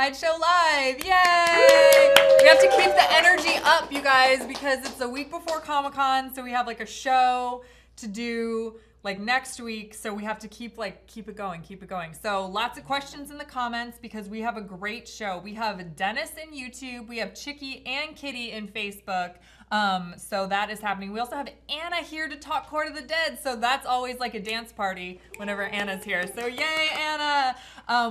Sideshow Live. Yay! We have to keep the energy up, you guys, because it's a week before Comic-Con, so we have like a show to do like next week, so we have to keep it going. So lots of questions in the comments because we have a great show. We have Dennis in YouTube, we have Chicky and Kitty in Facebook. So that is happening. We also have Anna here to talk Court of the Dead, so that's always like a dance party whenever Anna's here. So yay, Anna!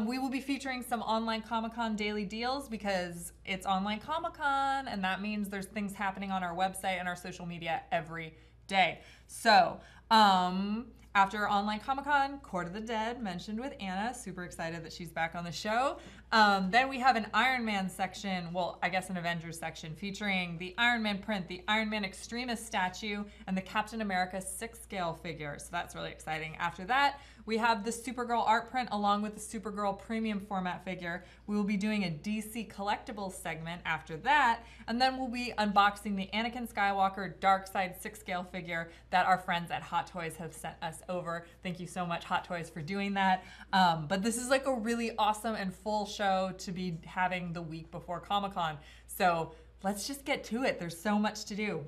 We will be featuring some online Comic-Con daily deals because it's online Comic-Con, and that means there's things happening on our website and our social media every day. So, after online Comic-Con, Court of the Dead, mentioned with Anna, super excited that she's back on the show. Then we have an Iron Man section, well, I guess an Avengers section, featuring the Iron Man print, the Iron Man Extremis statue, and the Captain America 6-scale figure. So that's really exciting. After that, we have the Supergirl art print along with the Supergirl premium format figure. We will be doing a DC Collectibles segment after that, and then we'll be unboxing the Anakin Skywalker Darkseid 6-scale figure that our friends at Hot Toys have sent us over. Thank you so much, Hot Toys, for doing that. But this is like a really awesome and full show to be having the week before Comic-Con. So let's just get to it. There's so much to do.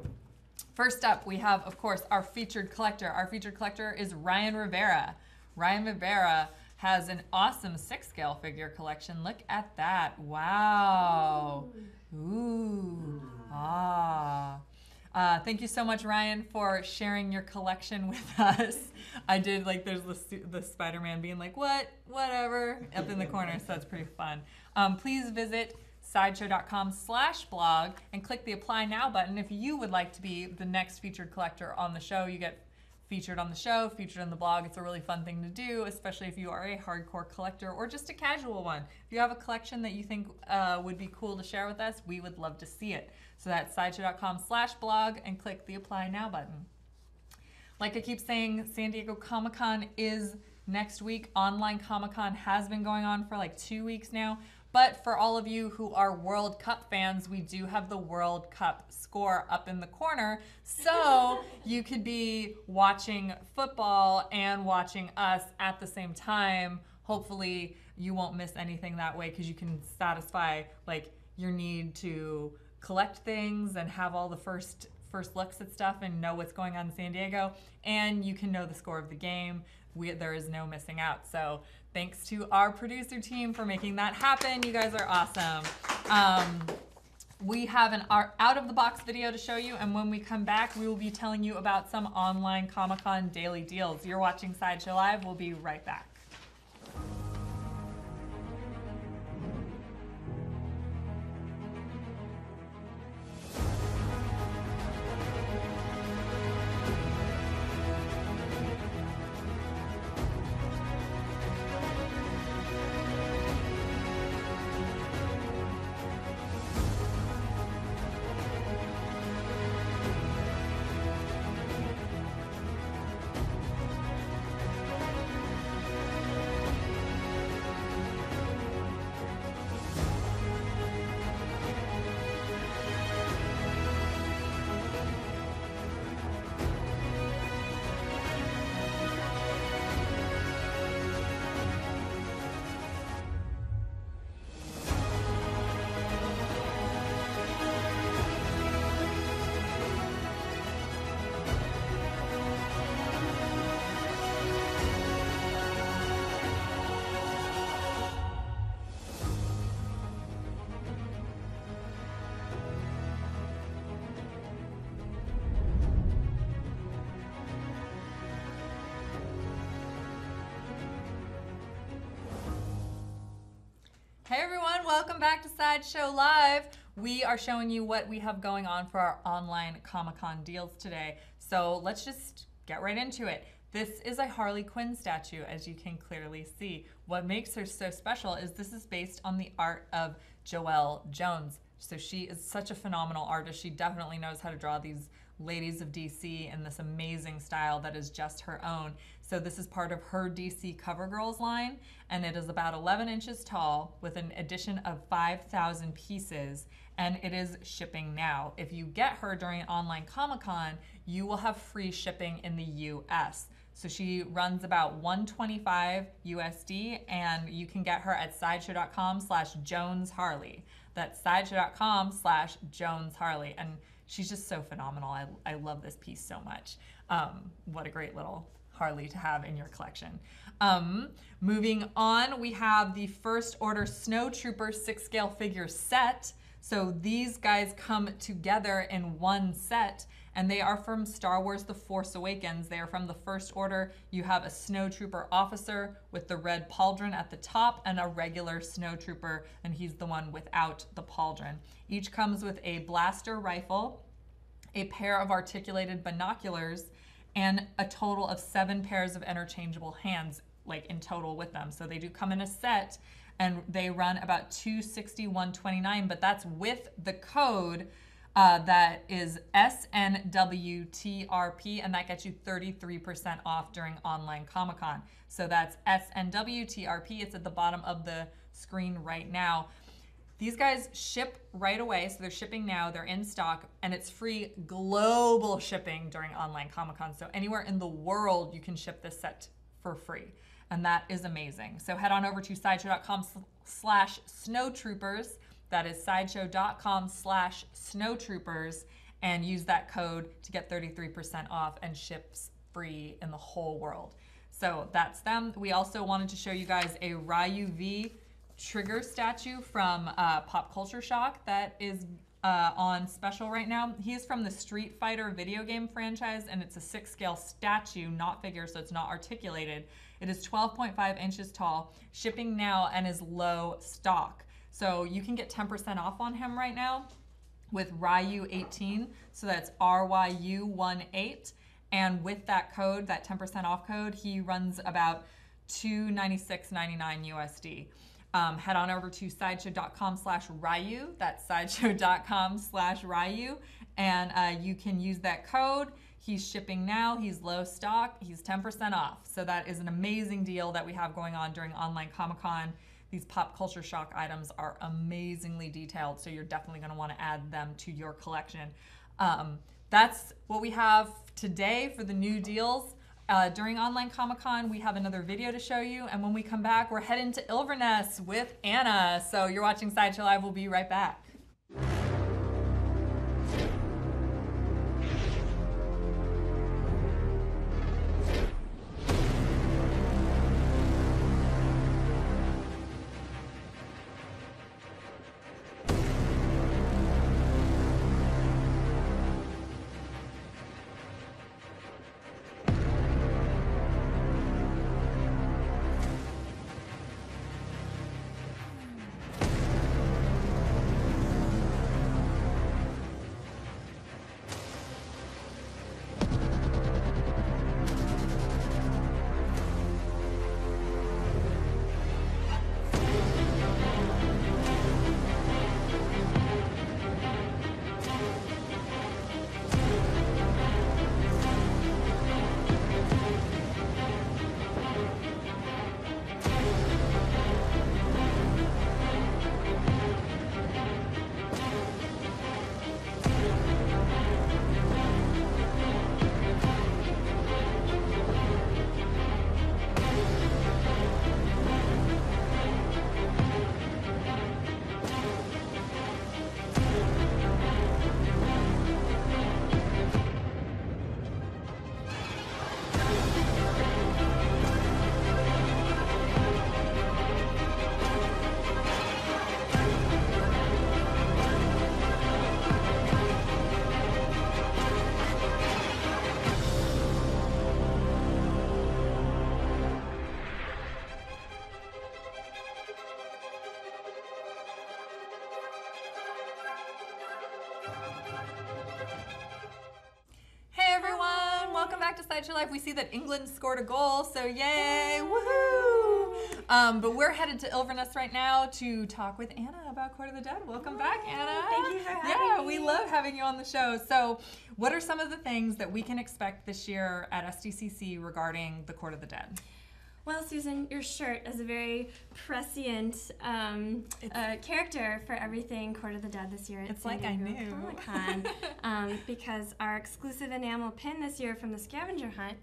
First up, we have, of course, our featured collector. Our featured collector is Ryan Rivera. Ryan Rivera has an awesome 6-scale figure collection. Look at that. Wow. Ooh. Ah. Thank you so much, Ryan, for sharing your collection with us. I did, like, there's the Spider-Man being like, what? Whatever, up in the corner, so that's pretty fun. Please visit sideshow.com/blog and click the Apply Now button if you would like to be the next featured collector on the show. You get featured on the show, featured on the blog. It's a really fun thing to do, especially if you are a hardcore collector or just a casual one. If you have a collection that you think would be cool to share with us, we would love to see it. So that's sideshow.com/blog and click the Apply Now button. Like I keep saying, San Diego Comic-Con is next week. Online Comic-Con has been going on for like 2 weeks now. But for all of you who are World Cup fans, we do have the World Cup score up in the corner. So you could be watching football and watching us at the same time. Hopefully you won't miss anything that way because you can satisfy like your need to collect things and have all the first looks at stuff and know what's going on in San Diego. And you can know the score of the game. There is no missing out. So thanks to our producer team for making that happen. You guys are awesome. We have an out-of-the-box video to show you, and when we come back, we will be telling you about some online Comic-Con daily deals. You're watching Sideshow Live. We'll be right back. Hey everyone, welcome back to Sideshow Live. We are showing you what we have going on for our online Comic-Con deals today. So let's just get right into it. This is a Harley Quinn statue, as you can clearly see. What makes her so special is this is based on the art of Joelle Jones. So she is such a phenomenal artist. She definitely knows how to draw these ladies of DC in this amazing style that is just her own. So this is part of her DC CoverGirls line, and it is about 11 inches tall with an addition of 5,000 pieces, and it is shipping now. If you get her during an online Comic-Con, you will have free shipping in the US. So she runs about 125 USD, and you can get her at sideshow.com/JonesHarley. That's sideshow.com/JonesHarley. And she's just so phenomenal. I love this piece so much. What a great little Harley to have in your collection. Moving on, we have the First Order Snow Trooper 6-scale figure set. So these guys come together in one set, and they are from Star Wars The Force Awakens. They are from the First Order. You have a Snow Trooper officer with the red pauldron at the top and a regular Snow Trooper, and he's the one without the pauldron. Each comes with a blaster rifle, a pair of articulated binoculars, and a total of 7 pairs of interchangeable hands, like in total with them. So they do come in a set, and they run about $261.29, but that's with the code that is SNWTRP, and that gets you 33% off during online Comic-Con. So that's SNWTRP. It's at the bottom of the screen right now. These guys ship right away, so they're shipping now, they're in stock, and it's free global shipping during online Comic-Con. So anywhere in the world, you can ship this set for free, and that is amazing. So head on over to sideshow.com/snowtroopers. That is sideshow.com/snowtroopers, and use that code to get 33% off and ships free in the whole world. So that's them. We also wanted to show you guys a Ryu V Trigger statue from Pop Culture Shock that is on special right now. He is from the Street Fighter video game franchise, and it's a 6-scale statue, not figure, so it's not articulated. It is 12.5 inches tall, shipping now, and is low stock. So you can get 10% off on him right now with Ryu18, so that's RYU18. And with that code, that 10% off code, he runs about $296.99 USD. Head on over to sideshow.com/Ryu. That's sideshow.com/Ryu. And you can use that code. He's shipping now. He's low stock. He's 10% off. So that is an amazing deal that we have going on during online Comic-Con. These Pop Culture Shock items are amazingly detailed, so you're definitely going to want to add them to your collection. That's what we have today for the new deals. During online Comic-Con, we have another video to show you, and when we come back, we're heading to Inverness with Anna. So you're watching Sideshow Live. We'll be right back. Back to Sideshow Life. We see that England scored a goal, so yay, woohoo! But we're headed to Inverness right now to talk with Anna about Court of the Dead. Welcome back, Anna. Thank you for having me. Yeah, we love having you on the show. So what are some of the things that we can expect this year at SDCC regarding the Court of the Dead? Well, Susan, your shirt is a very prescient character for everything Court of the Dead this year at It's San like I Diego knew. Comic-Con, because our exclusive enamel pin this year from the scavenger hunt.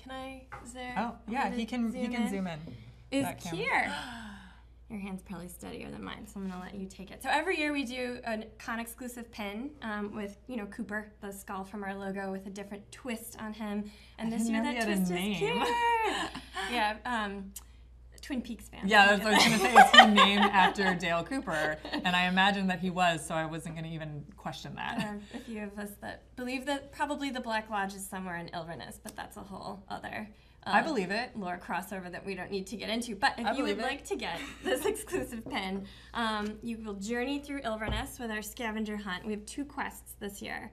Is there? Oh, yeah, he can zoom in. Is that camera. here. Your hand's probably steadier than mine, so I'm gonna let you take it. So every year we do a con exclusive pin with, Cooper, the skull from our logo, with a different twist on him. And this year that twist is cute. Yeah, Twin Peaks fan. Yeah, that's what I was gonna say. Is he named after Dale Cooper? And I imagined that he was, so I wasn't gonna even question that. A few of us that believe that probably the Black Lodge is somewhere in Inverness, but that's a whole other. I believe it. Lore crossover that we don't need to get into. But if you would like to get this exclusive pin, you will journey through Inverness with our scavenger hunt. We have 2 quests this year.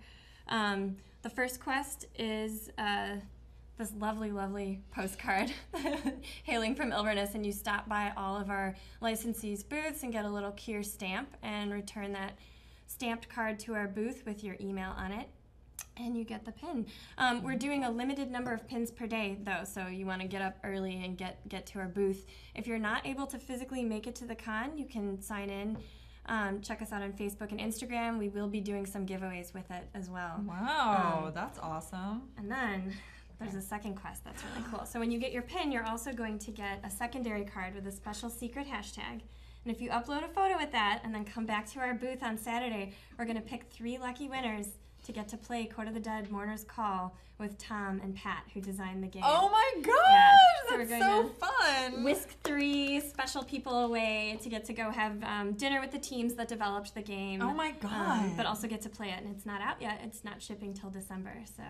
The first quest is this lovely, lovely postcard hailing from Inverness, and you stop by all of our licensees' booths and get a little Kier stamp and return that stamped card to our booth with your email on it. And you get the pin. We're doing a limited number of pins per day, though, so you want to get up early and get to our booth. If you're not able to physically make it to the con, you can sign in. Check us out on Facebook and Instagram. We will be doing some giveaways with it as well. Wow, that's awesome. And then there's a second quest that's really cool. So when you get your pin, you're also going to get a secondary card with a special secret hashtag. And if you upload a photo with that and then come back to our booth on Saturday, we're going to pick 3 lucky winners to get to play Court of the Dead Mourner's Call with Tom and Pat, who designed the game. Oh my gosh, so that's so fun. Whisk 3 special people away to get to go have dinner with the teams that developed the game. Oh my god. But also get to play it, and it's not out yet. It's not shipping till December, so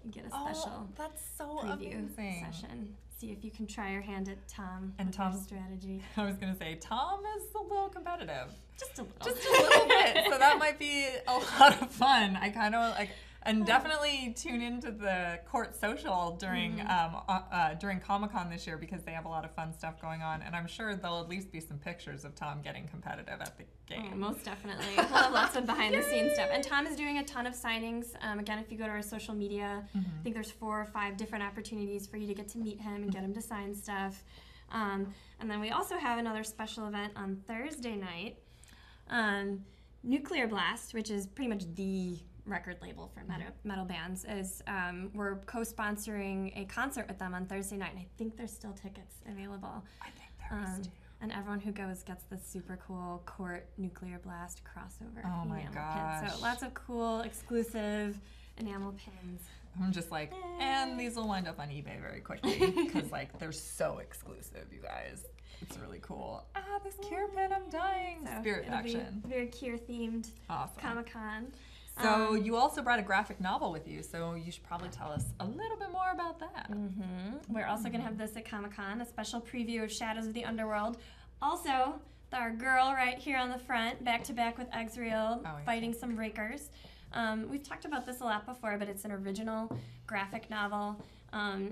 you get a special that's so preview amazing. session. See if you can try your hand at Tom and Tom's strategy. I was going to say, Tom is a little competitive. Just a little. Just a little bit. So that might be a lot of fun. I kind of like, and definitely tune into the Court Social during during Comic-Con this year, because they have a lot of fun stuff going on, and I'm sure there'll at least be some pictures of Tom getting competitive at the game. Oh, most definitely. We'll have lots of behind-the-scenes stuff. And Tom is doing a ton of signings. Again, if you go to our social media, I think there's 4 or 5 different opportunities for you to get to meet him and get him to sign stuff. And then we also have another special event on Thursday night. Nuclear Blast, which is pretty much the record label for metal bands, is we're co-sponsoring a concert with them on Thursday night, and I think there's still tickets available. I think there is too. And everyone who goes gets this super cool Court Nuclear Blast crossover my enamel gosh. pin. So lots of cool exclusive enamel pins. I'm just like, and these will wind up on eBay very quickly, because like they're so exclusive, you guys. It's really cool. This Kier pin, I'm dying. So Spirit it'll be action. very Kier themed. Awesome. Comic-Con. So you also brought a graphic novel with you, so you should probably tell us a little bit more about that. We're also going to have this at Comic-Con, a special preview of Shadows of the Underworld. Also, our girl right here on the front, back-to-back with Exriel, fighting some Rakers. We've talked about this a lot before, but it's an original graphic novel.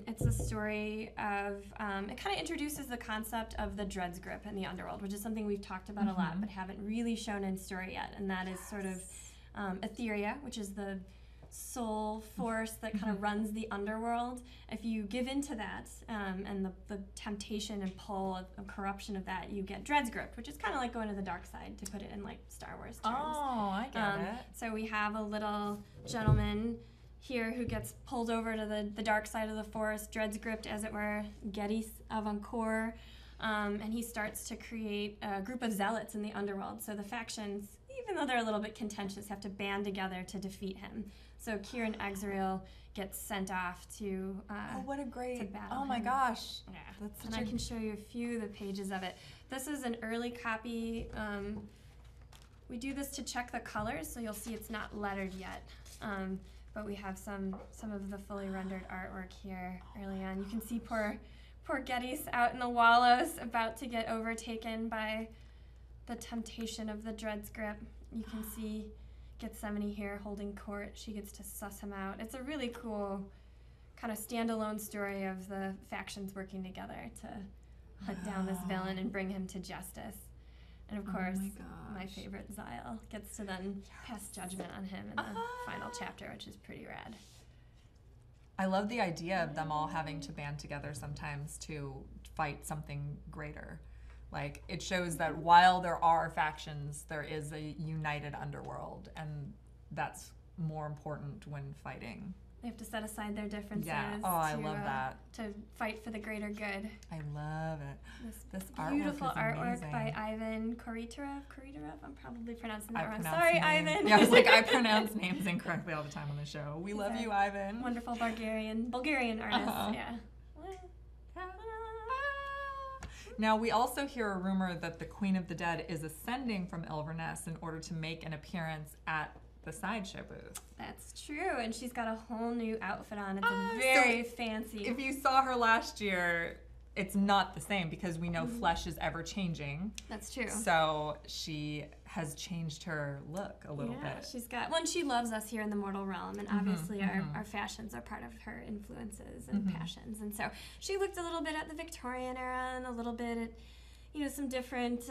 It's a story of, it kind of introduces the concept of the Dread's grip in the underworld, which is something we've talked about a lot, but haven't really shown in story yet, and that is sort of Etheria, which is the soul force that kind of runs the underworld. If you give into that and the temptation and pull of corruption of that, you get Dread's grip, which is kind of like going to the dark side, to put it in like Star Wars terms. Oh, I get it. So we have a little gentleman here who gets pulled over to the dark side of the forest, Dread's gripped, as it were, Gedis Avancor, and he starts to create a group of zealots in the underworld. So the factions, even though they're a little bit contentious, have to band together to defeat him. So Kier and Exriel gets sent off to what a great, to battle oh my him. gosh. Yeah, That's and such I can show you a few of the pages of it. This is an early copy. We do this to check the colors, so you'll see it's not lettered yet. But we have some of the fully rendered artwork here early on. You can see poor Geddes out in the wallows, about to get overtaken by the temptation of the Dread's grip. You can see Gethsemane here holding court. She gets to suss him out. It's a really cool kind of standalone story of the factions working together to hunt down this villain and bring him to justice. And of course, my favorite, Zyle, gets to then pass judgment on him in the final chapter, which is pretty rad. I love the idea of them all having to band together sometimes to fight something greater. Like, it shows that while there are factions, there is a united underworld, and that's more important when fighting. They have to set aside their differences. Yeah. Oh, I love that. To fight for the greater good. I love it. This beautiful artwork is artwork by Ivan Khoritorov. I'm probably pronouncing that wrong. pronounce Sorry, names. Ivan. Yeah, I was like, I pronounce names incorrectly all the time on the show. We love you, Ivan. Wonderful Bulgarian artist. Yeah. Now, we also hear a rumor that the Queen of the Dead is ascending from Ilverness in order to make an appearance at the Sideshow booth. That's true, and she's got a whole new outfit on. It's a very fancy. If you saw her last year, it's not the same because we know flesh is ever changing. That's true. So she has changed her look a little bit. She's got, well, and she loves us here in the mortal realm, and obviously our fashions are part of her influences and passions. And so she looked a little bit at the Victorian era and a little bit at, you know, some different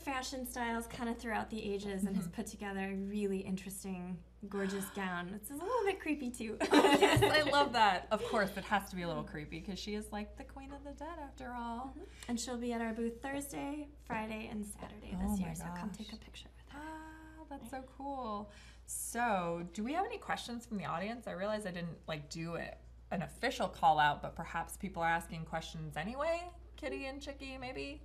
fashion styles kind of throughout the ages, and has put together a really interesting, gorgeous gown. It's a little bit creepy too. Oh, yes, I love that. Of course, it has to be a little creepy because she is like the Queen of the Dead after all. And she'll be at our booth Thursday, Friday, and Saturday this year. So come take a picture with her. Ah, that's so cool. So, do we have any questions from the audience? I realize I didn't do an official call out, but perhaps people are asking questions anyway. Kitty and Chicky, maybe.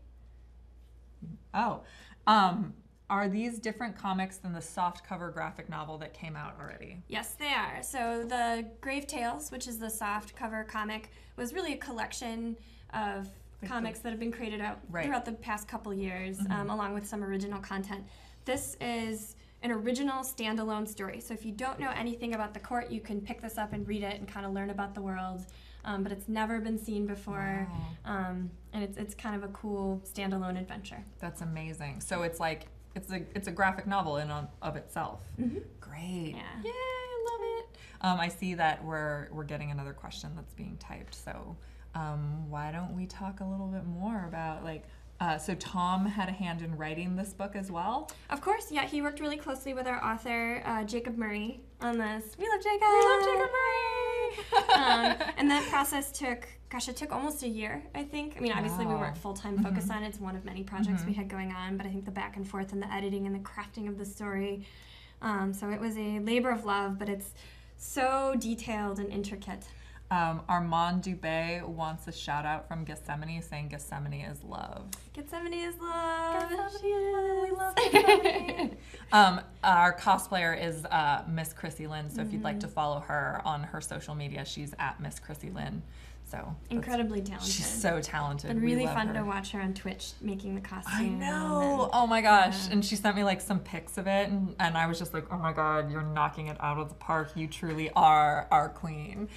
Oh, are these different comics than the soft cover graphic novel that came out already? Yes, they are. So the Grave Tales, which is the soft cover comic, was really a collection of comics that have been created out throughout the past couple years, along with some original content. This is an original standalone story. So if you don't know anything about the court, you can pick this up and read it and kind of learn about the world. But it's never been seen before, and it's kind of a cool standalone adventure. That's amazing. So it's like it's a graphic novel in of itself. Great. Yeah. Yay, I love it. I see that we're getting another question that's being typed. So why don't we talk a little bit more about so Tom had a hand in writing this book as well? Of course, yeah. He worked really closely with our author, Jacob Murray, on this. We love Jacob! We love Jacob Murray! And that process took almost a year, I think. I mean, obviously we weren't full-time focused on it. It's one of many projects we had going on, but I think the back and forth and the editing and the crafting of the story. So it was a labor of love, but it's so detailed and intricate. Armand Dubé wants a shout out from Gethsemane saying Gethsemane is love. Gethsemane is love. We love Gethsemane. Our cosplayer is Miss Chrissy Lynn, so if you'd like to follow her on her social media, she's at Miss Chrissy Lynn. So incredibly talented. She's so talented. And really fun to watch her on Twitch making the costume. I know. Oh my gosh. And she sent me some pics of it, and I was just like, oh my god, you're knocking it out of the park. You truly are our queen.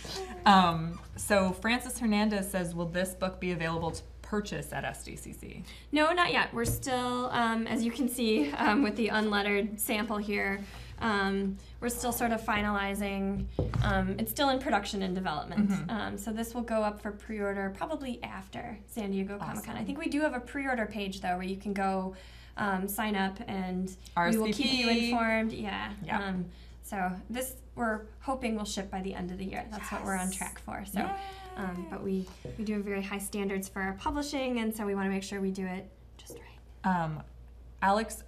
So Francis Hernandez says, will this book be available to purchase at SDCC? No, not yet. We're still, as you can see with the unlettered sample here, we're still sort of finalizing. It's still in production and development. So this will go up for pre-order probably after San Diego Comic-Con. I think we do have a pre-order page, though, where you can go sign up, and RSVP. We will keep you informed. Yeah. So this, we're hoping will ship by the end of the year. That's what we're on track for. So, but we do have very high standards for our publishing, and so we want to make sure we do it just right. Alex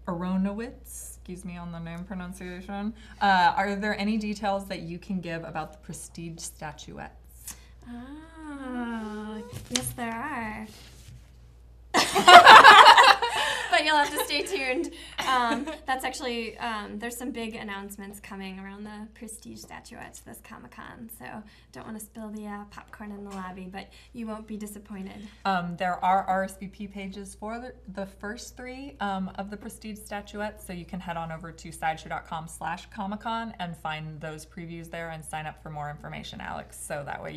Aronowitz, excuse me on the name pronunciation. Are there any details that you can give about the prestige statuettes? Oh, yes, there are. But you'll have to stay tuned. That's actually, there's some big announcements coming around the prestige statuettes this Comic-Con, so don't want to spill the popcorn in the lobby, but you won't be disappointed. There are RSVP pages for the first 3 of the prestige statuettes, so you can head on over to sideshow.com/Comic-Con and find those previews there and sign up for more information, Alex, so that way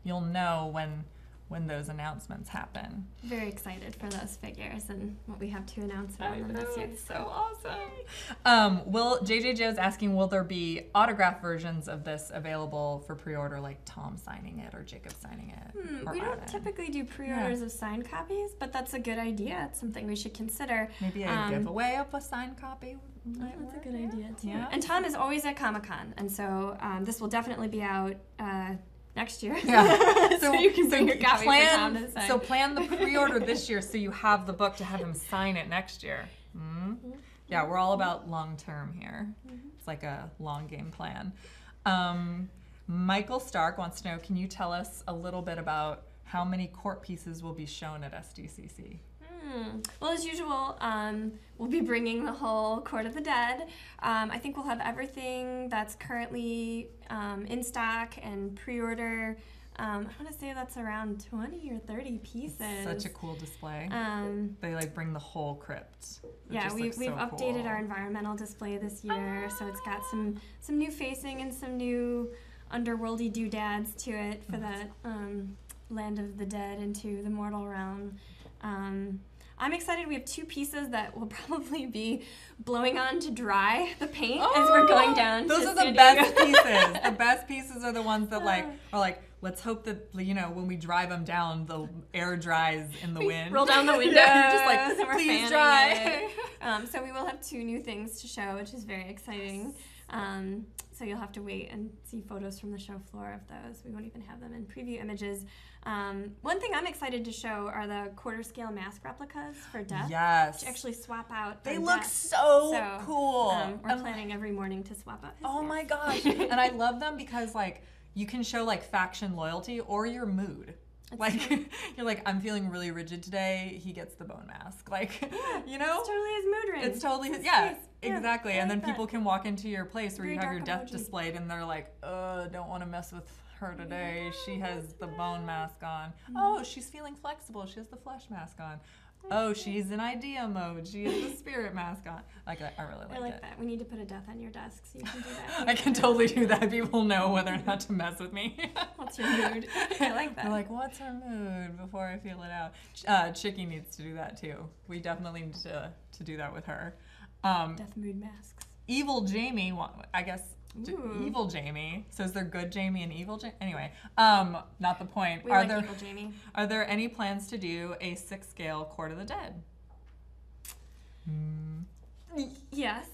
you'll know when when those announcements happen. Very excited for those figures and what we have to announce about them this year. It's so awesome. JJ Joe's asking, will there be autograph versions of this available for pre-order, like Tom signing it or Jacob signing it? We don't typically do pre-orders of signed copies, but that's a good idea. It's something we should consider. Maybe a giveaway of a signed copy. That's a good idea too. Yeah. And Tom is always at Comic-Con, and so this will definitely be out next year. Yeah. so you can bring your copy for Tom to sign. So plan the pre-order this year so you have the book to have him sign it next year. Yeah, we're all about long-term here. It's like a long game plan. Michael Stark wants to know, can you tell us a little bit about how many court pieces will be shown at SDCC? Well, as usual, we'll be bringing the whole Court of the Dead. I think we'll have everything that's currently in stock and pre-order. I want to say that's around 20 or 30 pieces. It's such a cool display. They like bring the whole crypt. Yeah, we've updated our environmental display this year, so it's got some new facing and some new underworldy doodads to it for the land of the dead into the mortal realm. I'm excited. We have 2 pieces that will probably be blowing on to dry the paint as we're going down. Those are the best pieces. The best pieces are the ones that are like, let's hope that, when we drive them down, the air dries in the wind. Roll down the window. Just like, please dry. So we will have 2 new things to show, which is very exciting. So you'll have to wait and see photos from the show floor of those. We won't even have them in preview images. One thing I'm excited to show are the quarter scale mask replicas for Death. Yes. Which actually swap out. They look so cool. We're planning every morning to swap out his mask. My gosh. And I love them because you can show faction loyalty or your mood. You're like, I'm feeling really rigid today. He gets the bone mask. It's totally his mood ring. It's totally his, exactly. And then people can walk into your place where you have your death displayed and they're like, don't want to mess with her today. She has the bone mask on. Oh, she's feeling flexible. She has the flesh mask on. Oh, she's in idea mode. She has the spirit mask on. I really like it. That. We need to put a death on your desk so you can do that. I can totally do that. People know whether or not to mess with me. What's your mood? I like that. They're like, what's her mood before I feel it out? Chicky needs to do that too. We definitely need to do that with her. Death mood masks. Evil Jamie, I guess. Evil Jamie. So is there good Jamie and evil Jamie? Anyway, not the point. We like evil Jamie. Are there any plans to do a 6-scale Court of the Dead? Yes.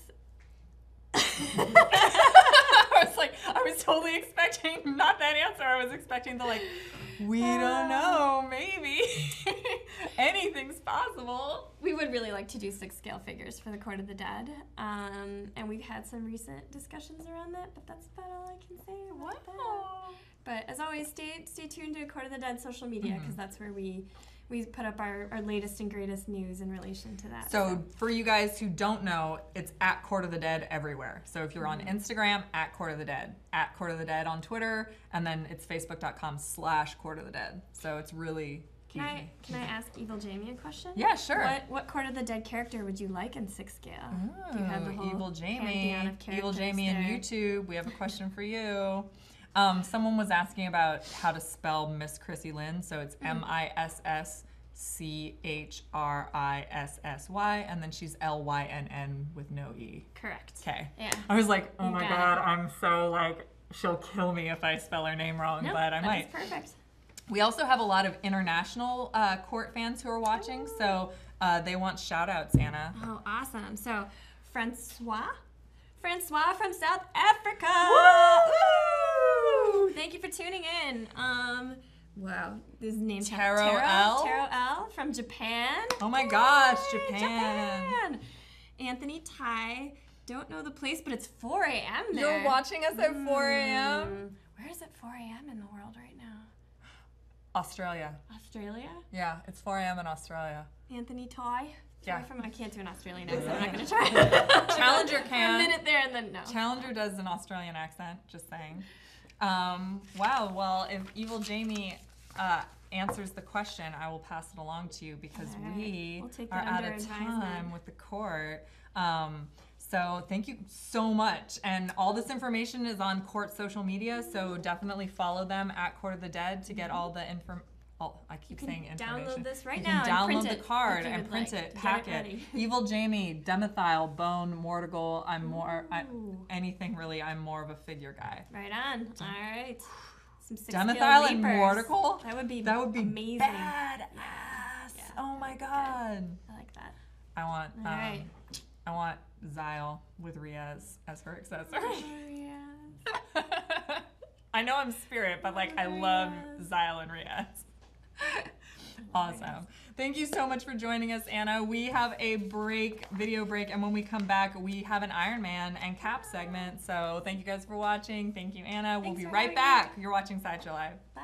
I was totally expecting not that answer. I was expecting the we don't know, maybe. Anything's possible. We would really like to do 6-scale figures for the Court of the Dead. And we've had some recent discussions around that, but that's about all I can say about that. But as always, stay tuned to Court of the Dead social media because that's where we put up our latest and greatest news in relation to that. So for you guys who don't know, it's at Court of the Dead everywhere. So if you're on Instagram, at Court of the Dead, at Court of the Dead on Twitter, and then it's facebook.com/Court of the Dead. So it's really Can I ask Evil Jamie a question? Yeah, sure. What Court of the Dead character would you like in 6-scale? Oh, Do you have the whole Evil Jamie. pantheon of characters Evil Jamie there? on YouTube. We have a question for you. Someone was asking about how to spell Miss Chrissy Lynn. So it's MISSCHRISSY, and then she's LYNN with no E. Correct. Okay. Yeah. I was like, oh my God, I'm so she'll kill me if I spell her name wrong, but I might. That's perfect. We also have a lot of international court fans who are watching, so they want shout-outs, Anna. Oh, awesome. So, Francois from South Africa. Woo! Thank you for tuning in. Wow, this name Taro L. Taro L from Japan. Oh my gosh, Japan. Anthony Tai. Don't know the place, but it's 4 a.m. there. You're watching us at 4 a.m.? Where is it 4 a.m. in the world right now? Australia. Australia? Yeah, it's 4 a.m. in Australia. Anthony Tai? Yeah. I can't do an Australian accent. I'm not going to try. Challenger can. A minute there and then no. Challenger does an Australian accent, just saying. Wow, well, if Evil Jamie answers the question, I will pass it along to you because we are out of time with the court. So thank you so much. And all this information is on Court social media, so definitely follow them at Court of the Dead to get all the I keep saying information. Download this right you now. can download and print the card and print it, pack it. Evil Jamie, Demethyl, Bone, Mortigal. Anything really. I'm more of a figure guy. Right on. All right. Some Demethyl and Mortigal. That would be amazing. Badass. Yeah. Oh my god. I like that. I want Zyle with Rhea as her accessory. Oh, yes. I know I'm Spirit, but I love Zyle and Rhea. Awesome. Thank you so much for joining us, Anna. We have a video break, and when we come back, we have an Iron Man and Cap segment. So thank you guys for watching. Thank you, Anna. We'll be right back. You're watching Sideshow Live. Bye.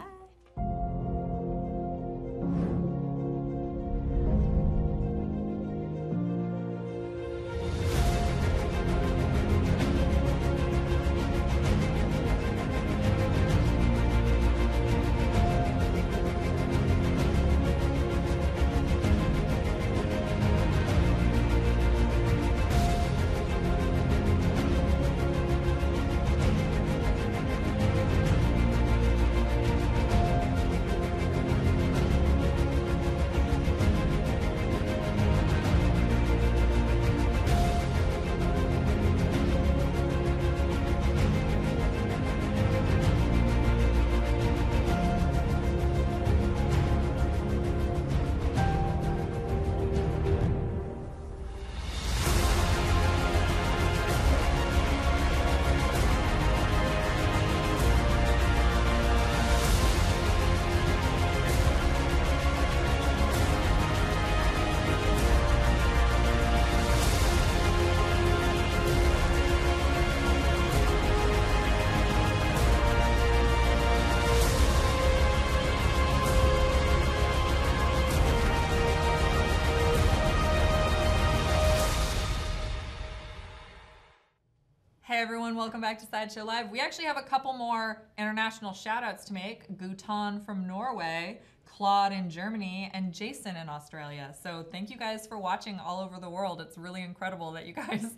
Hey everyone, welcome back to Sideshow Live. We actually have a couple more international shout outs to make. Gutan from Norway, Claude in Germany, and Jason in Australia. So thank you guys for watching all over the world. It's really incredible that you guys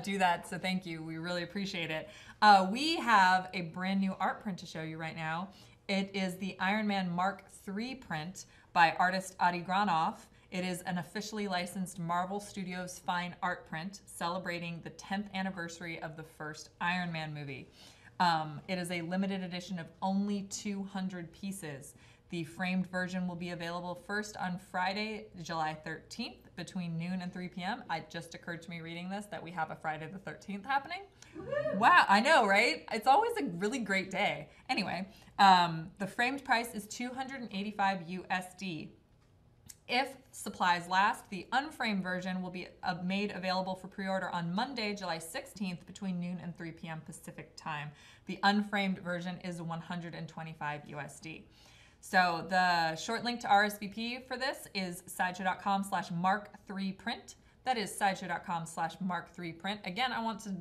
do that. So thank you, we really appreciate it. We have a brand new art print to show you right now. It is the Iron Man Mark III print by artist Adi Granov. It is an officially licensed Marvel Studios fine art print celebrating the 10th anniversary of the first Iron Man movie. It is a limited edition of only 200 pieces. The framed version will be available first on Friday, July 13th between noon and 3 p.m. It just occurred to me reading this that we have a Friday the 13th happening. Wow, I know, right? It's always a really great day. Anyway, the framed price is $285 USD. If supplies last, the unframed version will be made available for pre-order on Monday, July 16th between noon and 3 p.m. Pacific time. The unframed version is $125 USD. So the short link to RSVP for this is sideshow.com/mark3print. That is sideshow.com/mark3print. Again, I want to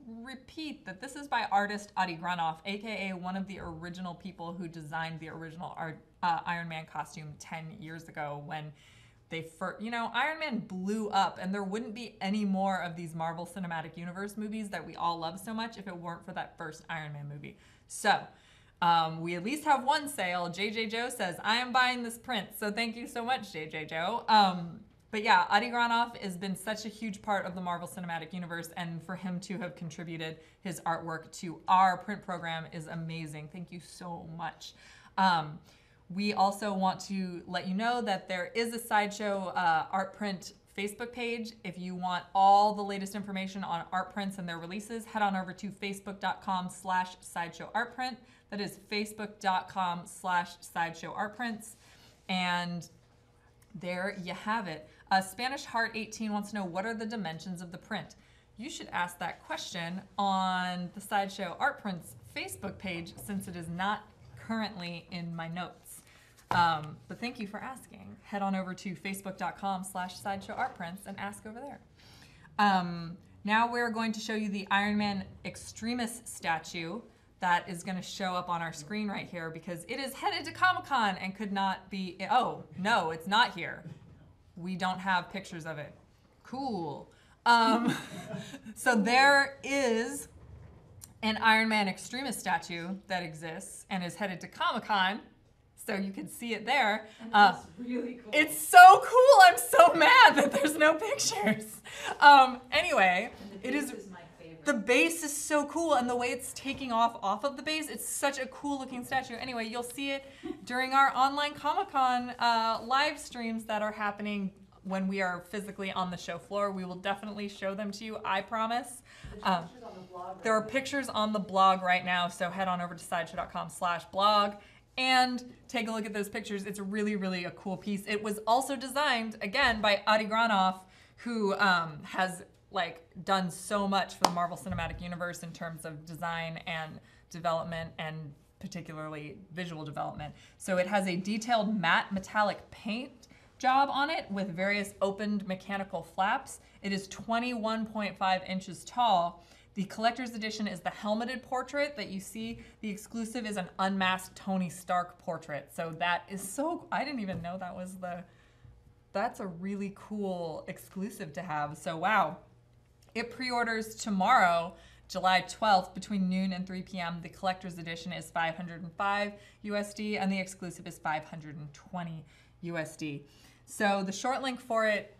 repeat that this is by artist Adi Granov, aka one of the original people who designed the original Iron Man costume 10 years ago when they first, Iron Man blew up, and there wouldn't be any more of these Marvel Cinematic Universe movies that we all love so much if it weren't for that first Iron Man movie. So we at least have one sale. JJ Joe says, I am buying this print. So thank you so much, JJ Joe. But yeah, Adi Granov has been such a huge part of the Marvel Cinematic Universe, and for him to have contributed his artwork to our print program is amazing. Thank you so much. We also want to let you know that there is a Sideshow art print Facebook page. If you want all the latest information on art prints and their releases, head on over to facebook.com/sideshowartprint. That is facebook.com/sideshowartprints. And there you have it. Spanish Heart 18 wants to know, what are the dimensions of the print? You should ask that question on the Sideshow Art Prints Facebook page, since it is not currently in my notes. But thank you for asking. Head on over to facebook.com/sideshowartprints and ask over there. Now we're going to show you the Iron Man Extremis statue that is going to show up on our screen right here, because it is headed to Comic-Con and could not be... Oh, no, it's not here. We don't have pictures of it. Cool. So there is an Iron Man Extremis statue that exists and is headed to Comic-Con. So you can see it there. And it's really cool. It's so cool. I'm so mad that there's no pictures. Anyway, it is my favorite. the base is so cool, and the way it's taking off of the base, it's such a cool looking statue. Anyway, you'll see it during our online Comic-Con live streams that are happening when we are physically on the show floor. We will definitely show them to you, I promise. There are pictures on the blog right now, so head on over to sideshow.com/blog and take a look at those pictures. It's really, really a cool piece. It was also designed, again, by Adi Granov, who has done so much for the Marvel Cinematic Universe in terms of design and development, and particularly visual development. So it has a detailed matte metallic paint job on it with various opened mechanical flaps. It is 21.5 inches tall. The collector's edition is the helmeted portrait that you see. The exclusive is an unmasked Tony Stark portrait. So that is so, I didn't even know that was that's a really cool exclusive to have. So wow. It pre-orders tomorrow, July 12th, between noon and 3 p.m. The collector's edition is $505 USD and the exclusive is $520 USD. So the short link for it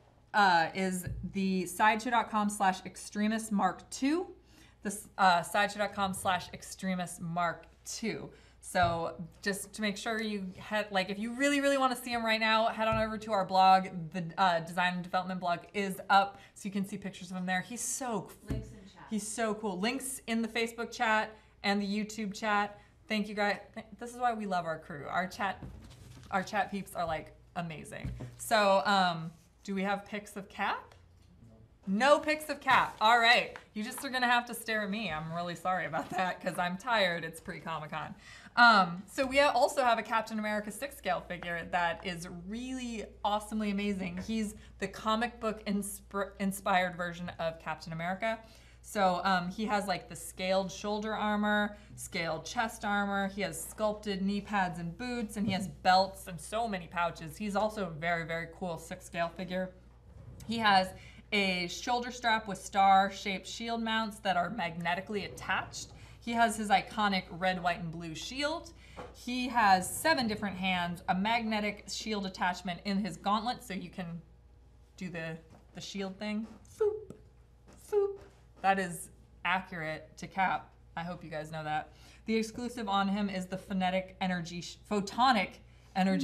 is the sideshow.com/extremis Mark II. The sideshow.com/extremis Mark II. So just to make sure you head, if you really, really want to see him right now, head on over to our blog. The design and development blog is up, so you can see pictures of him there. He's so Links in chat. He's so cool. Links in the Facebook chat and the YouTube chat. Thank you guys. This is why we love our crew. Our chat peeps are amazing. So do we have pics of Cap? No pics of Cap. All right. You just are going to have to stare at me. I'm really sorry about that because I'm tired. It's pre-Comic-Con. So we also have a Captain America 6-scale figure that is really awesomely amazing. He's the comic book inspired version of Captain America. So he has the scaled shoulder armor, scaled chest armor. He has sculpted knee pads and boots, and he has belts and so many pouches. He's also a very, very cool 6-scale figure. He has a shoulder strap with star-shaped shield mounts that are magnetically attached. He has his iconic red, white, and blue shield. He has 7 different hands, a magnetic shield attachment in his gauntlet, so you can do the shield thing. Foop, foop. That is accurate to Cap. I hope you guys know that. The exclusive on him is the photonic energy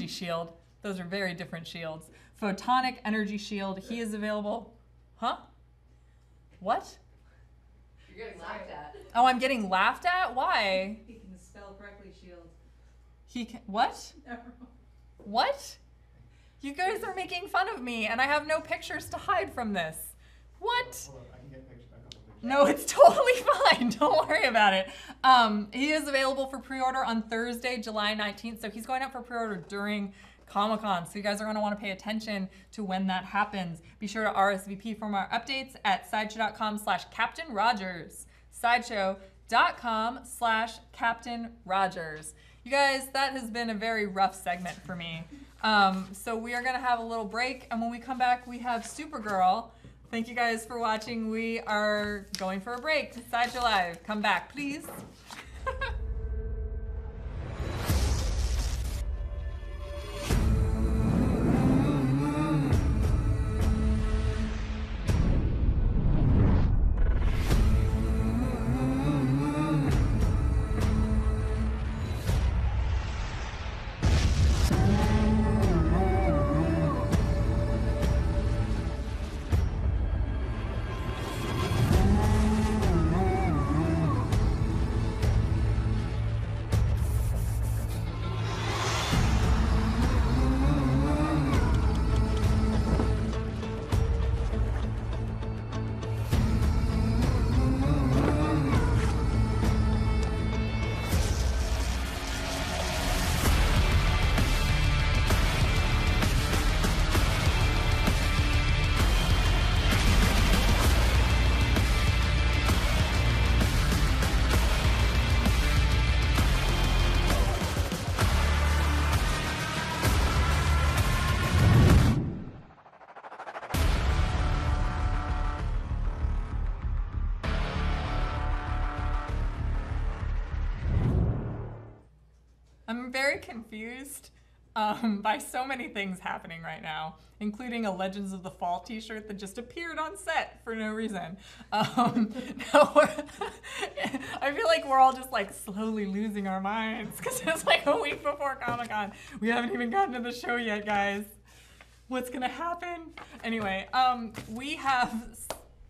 shield. Those are very different shields. Photonic energy shield. He is available. Huh? What? You're getting laughed at. Oh, I'm getting laughed at? Why? He can spell correctly shield. He can, what? What? You guys are making fun of me, and I have no pictures to hide from this. What? Hold on, I can get a couple pictures. No, it's totally fine. Don't worry about it. He is available for pre-order on Thursday, July 19th. So he's going out for pre-order during Comic-Con. So you guys are going to want to pay attention to when that happens. Be sure to RSVP for more updates at sideshow.com/Captain Rogers. Sideshow.com/Captain Rogers. You guys, that has been a very rough segment for me. So we are going to have a little break. And when we come back, we have Supergirl. Thank you guys for watching. We are going for a break. Sideshow Live. Come back, please. I'm very confused by so many things happening right now, including a Legends of the Fall t-shirt that just appeared on set for no reason. No, I feel like we're all just like slowly losing our minds because it's like a week before Comic-Con. We haven't even gotten to the show yet, guys. What's gonna happen? Anyway, we have,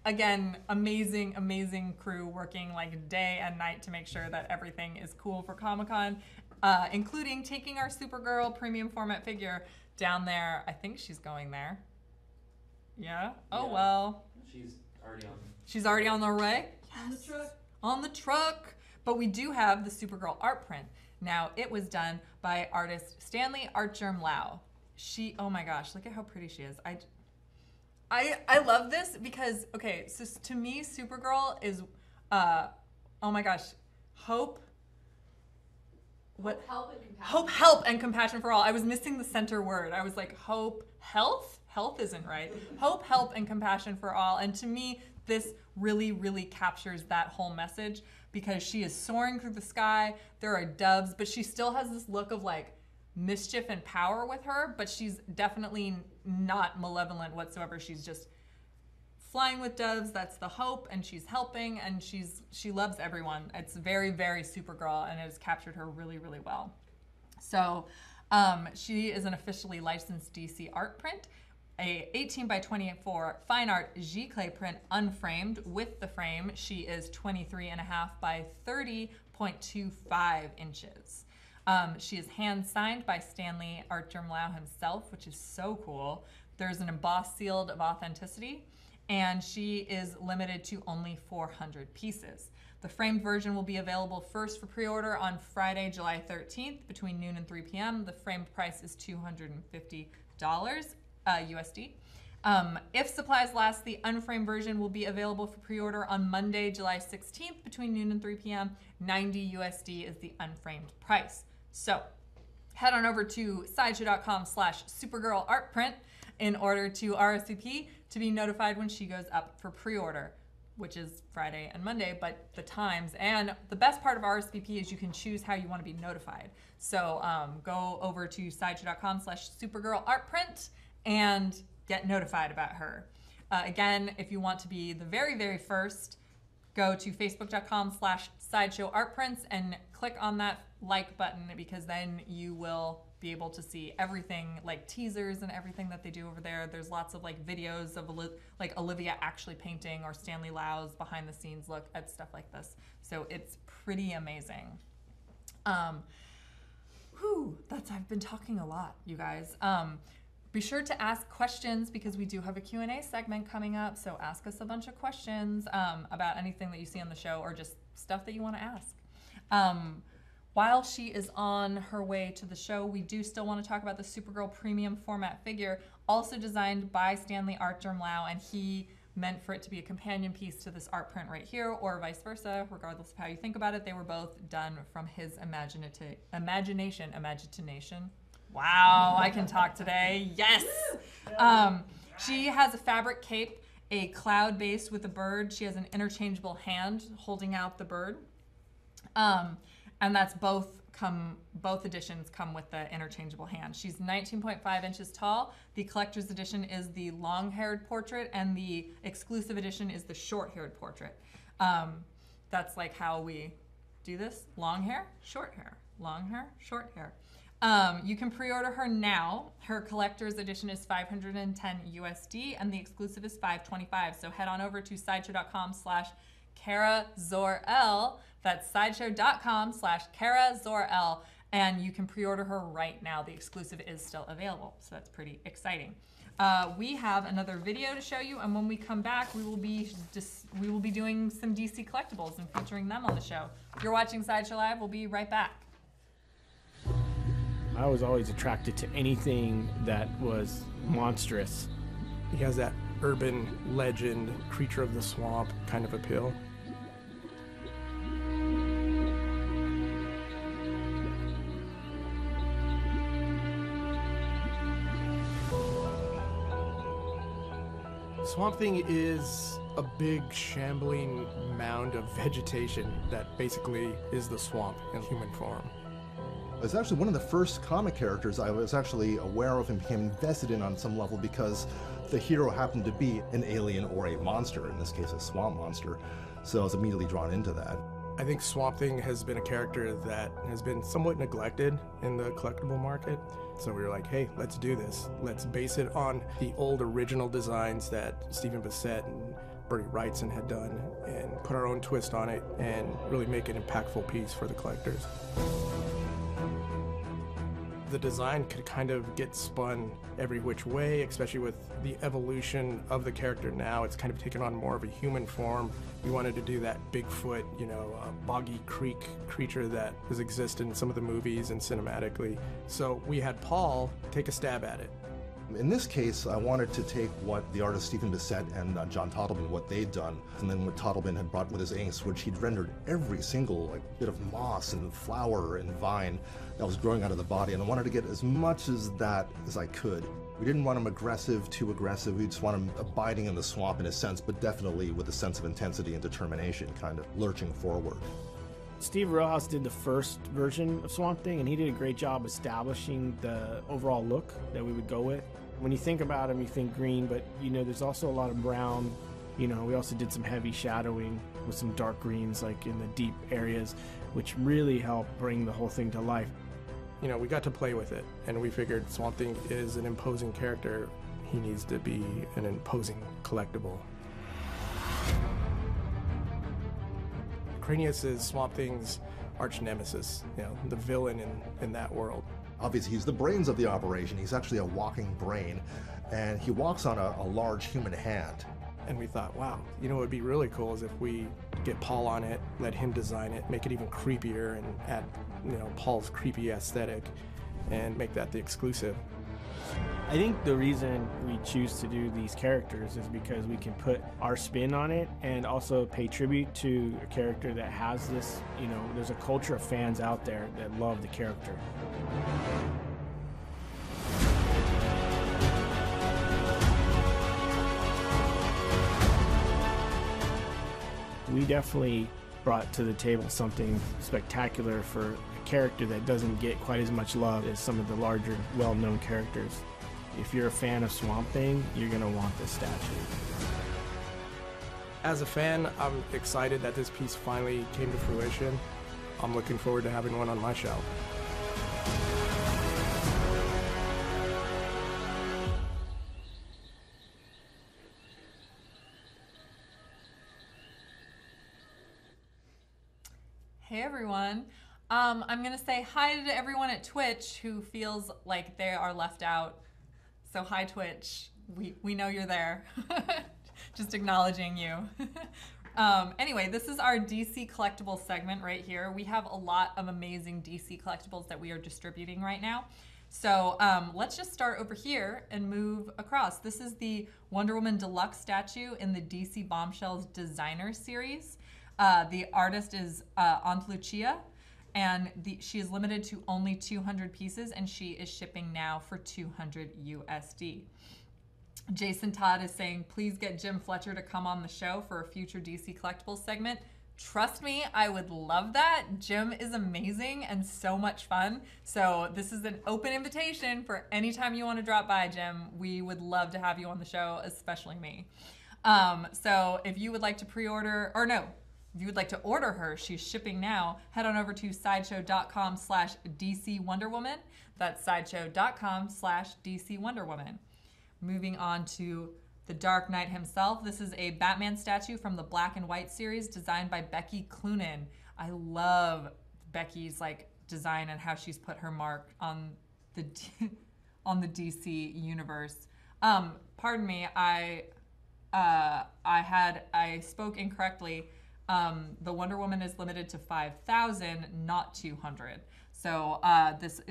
again, amazing crew working like day and night to make sure that everything is cool for Comic-Con, including taking our Supergirl premium format figure down there. I think she's going there. Yeah? Oh, yeah. Well. She's already on the way? Yes. On the truck. On the truck. But we do have the Supergirl art print. Now, it was done by artist Stanley Artgerm Lau. Oh my gosh, look at how pretty she is. I love this because, okay, so to me, Supergirl is, oh my gosh, hope. What? Help and compassion. Hope, help, and compassion for all. I was missing the center word. I was like, hope, health? Health isn't right. Hope, help, and compassion for all. And to me, this really captures that whole message because she is soaring through the sky. There are doves, but she still has this look of like mischief and power with her, but she's definitely not malevolent whatsoever. She's just flying with doves. That's the hope, and she's helping, and she loves everyone. It's very Supergirl, and it has captured her really well. So she is an officially licensed DC art print, a 18 by 24 fine art Geek clay print, unframed with the frame. She is 23.5 by 30.25 inches. She is hand signed by Stanley Artgerm Lau himself, which is so cool. There's an embossed seal of authenticity, and she is limited to only 400 pieces. The framed version will be available first for pre-order on Friday, July 13th between noon and 3 p.m. The framed price is $250 USD. If supplies last, the unframed version will be available for pre-order on Monday, July 16th between noon and 3 p.m. $90 USD is the unframed price. So head on over to sideshow.com/supergirlartprint in order to RSVP to be notified when she goes up for pre-order, which is Friday and Monday, but the times. And the best part of RSVP is you can choose how you want to be notified. So go over to sideshow.com/supergirlartprint and get notified about her. Again, if you want to be the very first, go to facebook.com/sideshowartprints and click on that like button, because then you will be able to see everything, like teasers and everything that they do over there. There's lots of like videos of like Olivia actually painting, or Stanley Lau's behind the scenes look at stuff like this. So it's pretty amazing. I've been talking a lot, you guys. Be sure to ask questions because we do have a Q&A segment coming up. So ask us a bunch of questions about anything that you see on the show, or just stuff that you want to ask. While she is on her way to the show, we do still want to talk about the Supergirl premium format figure, also designed by Stanley Artgerm Lau, and he meant for it to be a companion piece to this art print right here, or vice versa, regardless of how you think about it. They were both done from his imagination. Wow, I can talk today. Yes. She has a fabric cape, a cloud base with a bird. She has an interchangeable hand holding out the bird. And that's both editions come with the interchangeable hand. She's 19.5 inches tall. The collector's edition is the long-haired portrait, and the exclusive edition is the short-haired portrait. That's like how we do this. Long hair, short hair, long hair, short hair. You can pre-order her now. Her collector's edition is $510 USD, and the exclusive is $525. So head on over to sideshow.com/Kara Zor-El. That's sideshow.com/Kara Zor-El, and you can pre-order her right now. The exclusive is still available, so that's pretty exciting. We have another video to show you, and when we come back, we will be doing some DC Collectibles and featuring them on the show. If you're watching Sideshow Live, we'll be right back. I was always attracted to anything that was monstrous. He has that urban legend, creature of the swamp kind of appeal. Swamp Thing is a big shambling mound of vegetation that basically is the swamp in human form. It's actually one of the first comic characters I was actually aware of and became invested in on some level because the hero happened to be an alien or a monster, in this case a swamp monster, so I was immediately drawn into that. I think Swamp Thing has been a character that has been somewhat neglected in the collectible market. So we were like, hey, let's do this. Let's base it on the old original designs that Stephen Bissette and Bertie Wrightson had done and put our own twist on it and really make an impactful piece for the collectors. The design could kind of get spun every which way, especially with the evolution of the character now. It's kind of taken on more of a human form. We wanted to do that Bigfoot, boggy creek creature that does exist in some of the movies and cinematically. So we had Paul take a stab at it. In this case, I wanted to take what the artist Stephen Bissette and John Toddleben, what they'd done, and then what Toddleben had brought with his inks, which he'd rendered every single bit of moss and flower and vine that was growing out of the body, and I wanted to get as much as that as I could. We didn't want him aggressive, too aggressive. We just want him abiding in the swamp in a sense, but definitely with a sense of intensity and determination, kind of lurching forward. Steve Rojas did the first version of Swamp Thing, and he did a great job establishing the overall look that we would go with. When you think about him, you think green, but there's also a lot of brown. We also did some heavy shadowing with some dark greens, like in the deep areas, which really helped bring the whole thing to life. We got to play with it, and we figured Swamp Thing is an imposing character. He needs to be an imposing collectible. Cranius is Swamp Thing's arch nemesis, the villain in that world. Obviously, he's the brains of the operation. He's actually a walking brain, and he walks on a large human hand. And we thought, wow, what would be really cool is if we get Paul on it, let him design it, make it even creepier, and add, Paul's creepy aesthetic, and make that the exclusive. I think the reason we choose to do these characters is because we can put our spin on it and also pay tribute to a character that has this, there's a culture of fans out there that love the character. We definitely brought to the table something spectacular for a character that doesn't get quite as much love as some of the larger, well-known characters. If you're a fan of Swamp Thing, you're going to want this statue. As a fan, I'm excited that this piece finally came to fruition. I'm looking forward to having one on my shelf. Hey everyone. I'm going to say hi to everyone at Twitch who feels like they are left out. So hi Twitch, we know you're there. Just acknowledging you. Anyway, this is our DC Collectibles segment right here. We have a lot of amazing DC Collectibles that we are distributing right now. So let's just start over here and move across. This is the Wonder Woman Deluxe statue in the DC Bombshells Designer Series. The artist is Aunt Lucia, and she is limited to only 200 pieces, and she is shipping now for $200 USD. Jason Todd is saying, please get Jim Fletcher to come on the show for a future DC Collectibles segment. Trust me, I would love that. Jim is amazing and so much fun. So this is an open invitation for anytime you want to drop by, Jim. We would love to have you on the show, especially me. So if you would like to pre-order, or no, if you would like to order her, she's shipping now. Head on over to sideshow.com/DC Wonder Woman. That's sideshow.com/DC Wonder Woman. Moving on to the Dark Knight himself. This is a Batman statue from the Black and White series designed by Becky Cloonan. I love Becky's design and how she's put her mark on the DC universe. Pardon me, I spoke incorrectly. The Wonder Woman is limited to 5,000, not 200. So this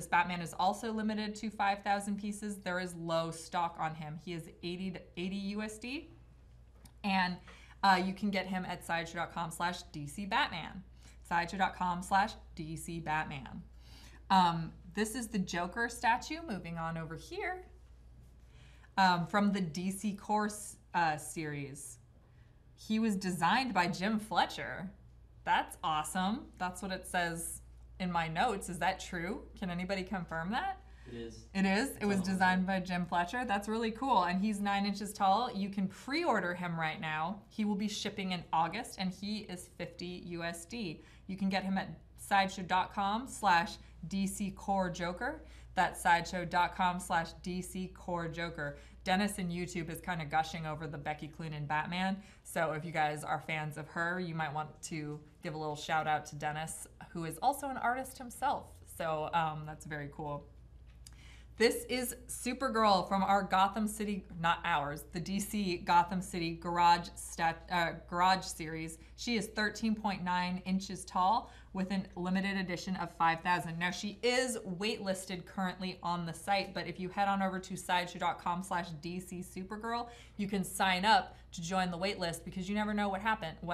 Batman is also limited to 5,000 pieces. There is low stock on him. He is 80 USD, and you can get him at sideshow.com/DC Batman. Sideshow.com/DC Batman. This is the Joker statue. Moving on over here, from the DC Course series. He was designed by Jim Fletcher. That's awesome. That's what it says in my notes. Is that true? Can anybody confirm that? It is. It is? It was designed by Jim Fletcher. That's really cool. And he's 9 inches tall. You can pre-order him right now. He will be shipping in August, and he is $50 USD. You can get him at sideshow.com/DC Core Joker. That's sideshow.com/DC Core Joker. Dennis in YouTube is kind of gushing over the Becky Cloonan Batman. So if you guys are fans of her, you might want to give a little shout out to Dennis, who is also an artist himself. So that's very cool. This is Supergirl from our Gotham City, not ours, the DC Gotham City Garage series. She is 13.9 inches tall with a limited edition of 5,000. Now she is waitlisted currently on the site, but if you head on over to sideshow.com/DC Supergirl, you can sign up to join the waitlist because you never know what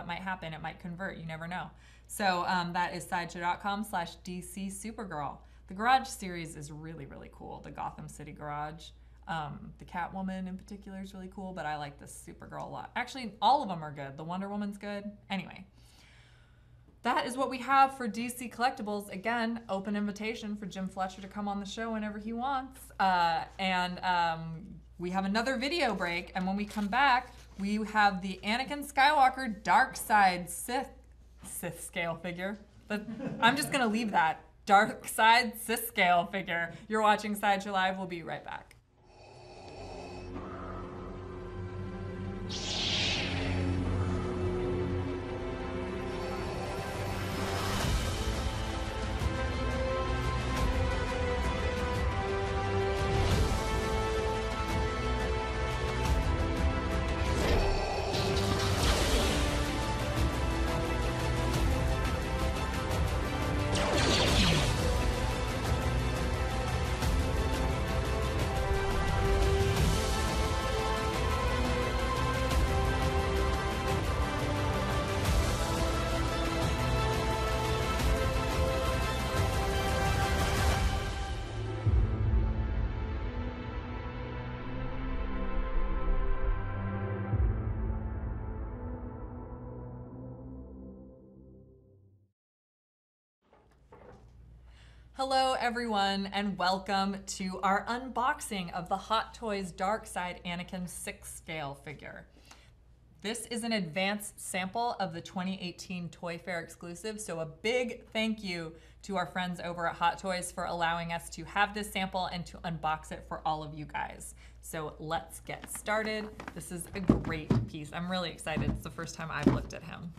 might happen. It might convert, you never know. So that is sideshow.com/DC Supergirl. The Garage series is really, really cool. The Gotham City Garage. The Catwoman in particular is really cool, but I like this Supergirl a lot. Actually, all of them are good. The Wonder Woman's good. Anyway, that is what we have for DC Collectibles. Again, open invitation for Jim Fletcher to come on the show whenever he wants. We have another video break, and when we come back, we have the Anakin Skywalker Dark Side Sith scale figure. But I'm just going to leave that. Dark Side Sith scale figure. You're watching Sideshow Live. We'll be right back. Hello everyone, and welcome to our unboxing of the Hot Toys Dark Side Anakin 6 scale figure. This is an advanced sample of the 2018 Toy Fair exclusive, so a big thank you to our friends over at Hot Toys for allowing us to have this sample and to unbox it for all of you guys. So let's get started. This is a great piece. I'm really excited. It's the first time I've looked at him.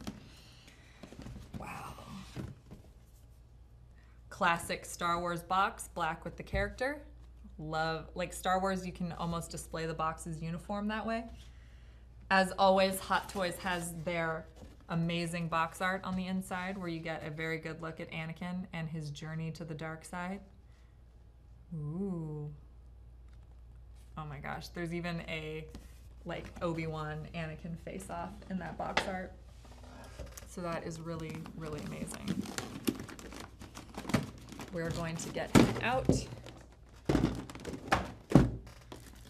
Wow. Classic Star Wars box, black with the character. Love, like Star Wars, you can almost display the box's uniform that way. As always, Hot Toys has their amazing box art on the inside where you get a very good look at Anakin and his journey to the dark side. Ooh. Oh my gosh, there's even a like Obi-Wan Anakin face-off in that box art. So that is really, really amazing. We're going to get him out.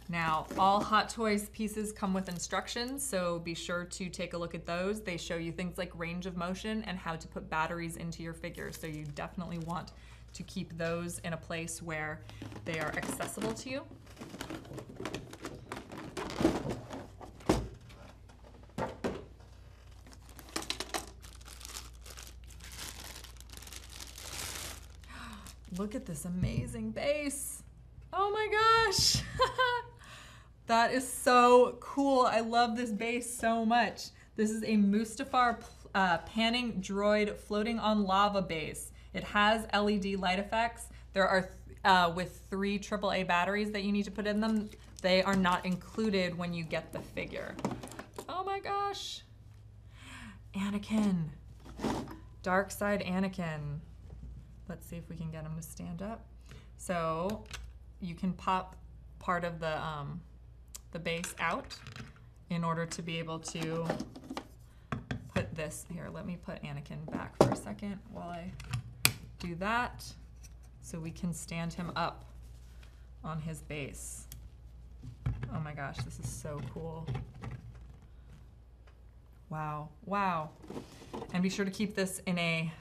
Now, all Hot Toys pieces come with instructions, so be sure to take a look at those. They show you things like range of motion and how to put batteries into your figure, so you definitely want to keep those in a place where they are accessible to you. Look at this amazing base. Oh my gosh. That is so cool. I love this base so much. This is a Mustafar panning droid floating on lava base. It has LED light effects. There are with 3 AAA batteries that you need to put in them. They are not included when you get the figure. Oh my gosh. Anakin. Dark Side Anakin. Let's see if we can get him to stand up. So you can pop part of the base out in order to be able to put this here. Let me put Anakin back for a second while I do that so we can stand him up on his base. Oh my gosh, this is so cool. Wow, wow. And be sure to keep this in a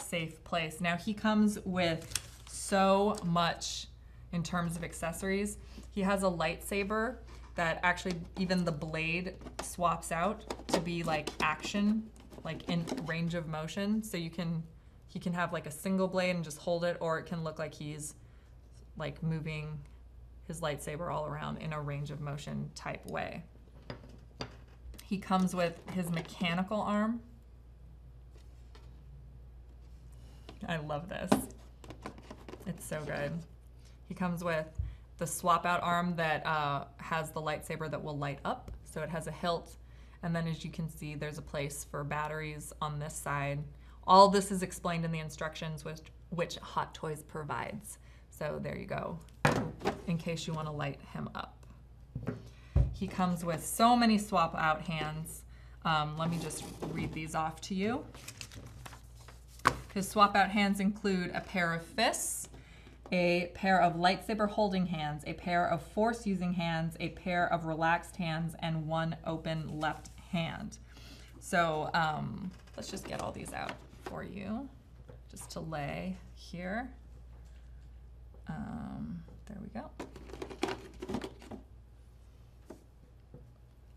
safe place. Now he comes with so much in terms of accessories. He has a lightsaber that actually even the blade swaps out to be like action, like in range of motion. So he can have like a single blade and just hold it, or it can look like he's like moving his lightsaber all around in a range of motion type way. He comes with his mechanical arm. I love this. It's so good. He comes with the swap out arm that has the lightsaber that will light up. So it has a hilt. And then as you can see, there's a place for batteries on this side. All this is explained in the instructions which Hot Toys provides. So there you go, in case you want to light him up. He comes with so many swap out hands. Let me just read these off to you. His swap out hands include a pair of fists, a pair of lightsaber holding hands, a pair of force using hands, a pair of relaxed hands, and one open left hand. So let's just get all these out for you, just to lay here. There we go.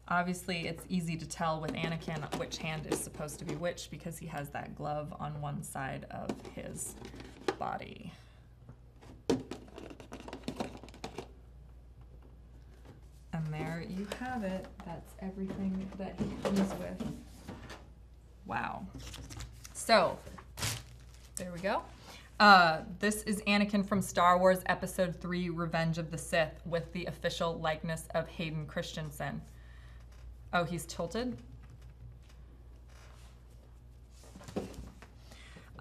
Obviously, it's easy to tell with Anakin which hand is supposed to be which because he has that glove on one side of his body. And there you have it. That's everything that he comes with. Wow. So, there we go. This is Anakin from Star Wars Episode 3, Revenge of the Sith, with the official likeness of Hayden Christensen. Oh, he's tilted?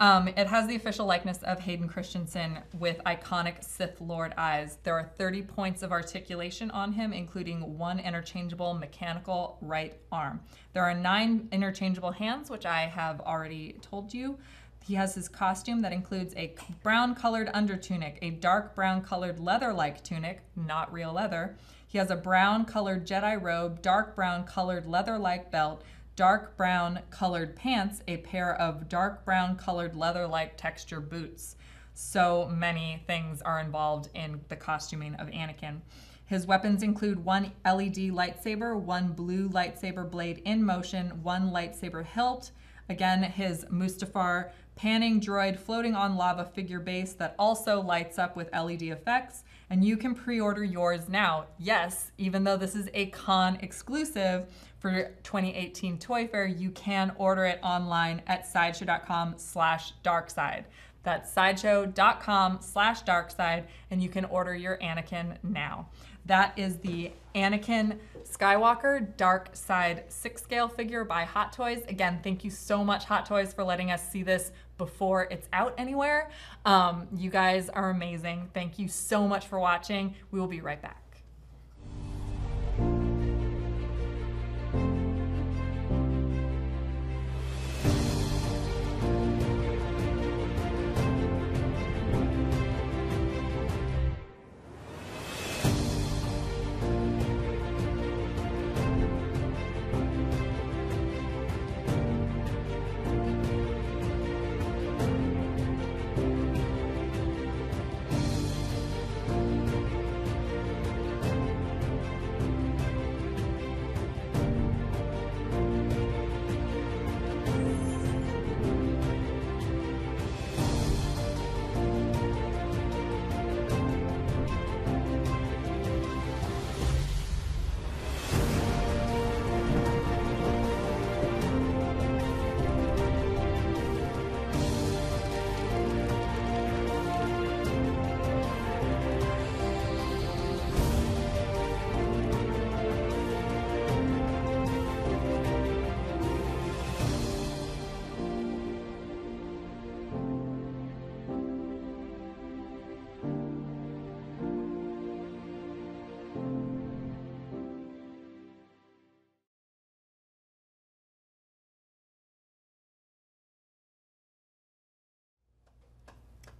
It has the official likeness of Hayden Christensen with iconic Sith Lord eyes. There are 30 points of articulation on him, including one interchangeable mechanical right arm. There are 9 interchangeable hands, which I have already told you. He has his costume that includes a brown-colored undertunic, a dark brown-colored leather-like tunic, not real leather. He has a brown-colored Jedi robe, dark brown-colored leather-like belt, dark brown-colored pants, a pair of dark brown-colored leather-like texture boots. So many things are involved in the costuming of Anakin. His weapons include one LED lightsaber, one blue lightsaber blade in motion, one lightsaber hilt, again, his Mustafar panning droid floating on lava figure base that also lights up with LED effects, and you can pre-order yours now. Yes, even though this is a con exclusive for 2018 Toy Fair, you can order it online at sideshow.com/darkside. That's sideshow.com/darkside, and you can order your Anakin now. That is the Anakin Skywalker Dark Side 6-scale figure by Hot Toys. Again, thank you so much, Hot Toys, for letting us see this before it's out anywhere. You guys are amazing. Thank you so much for watching. We will be right back.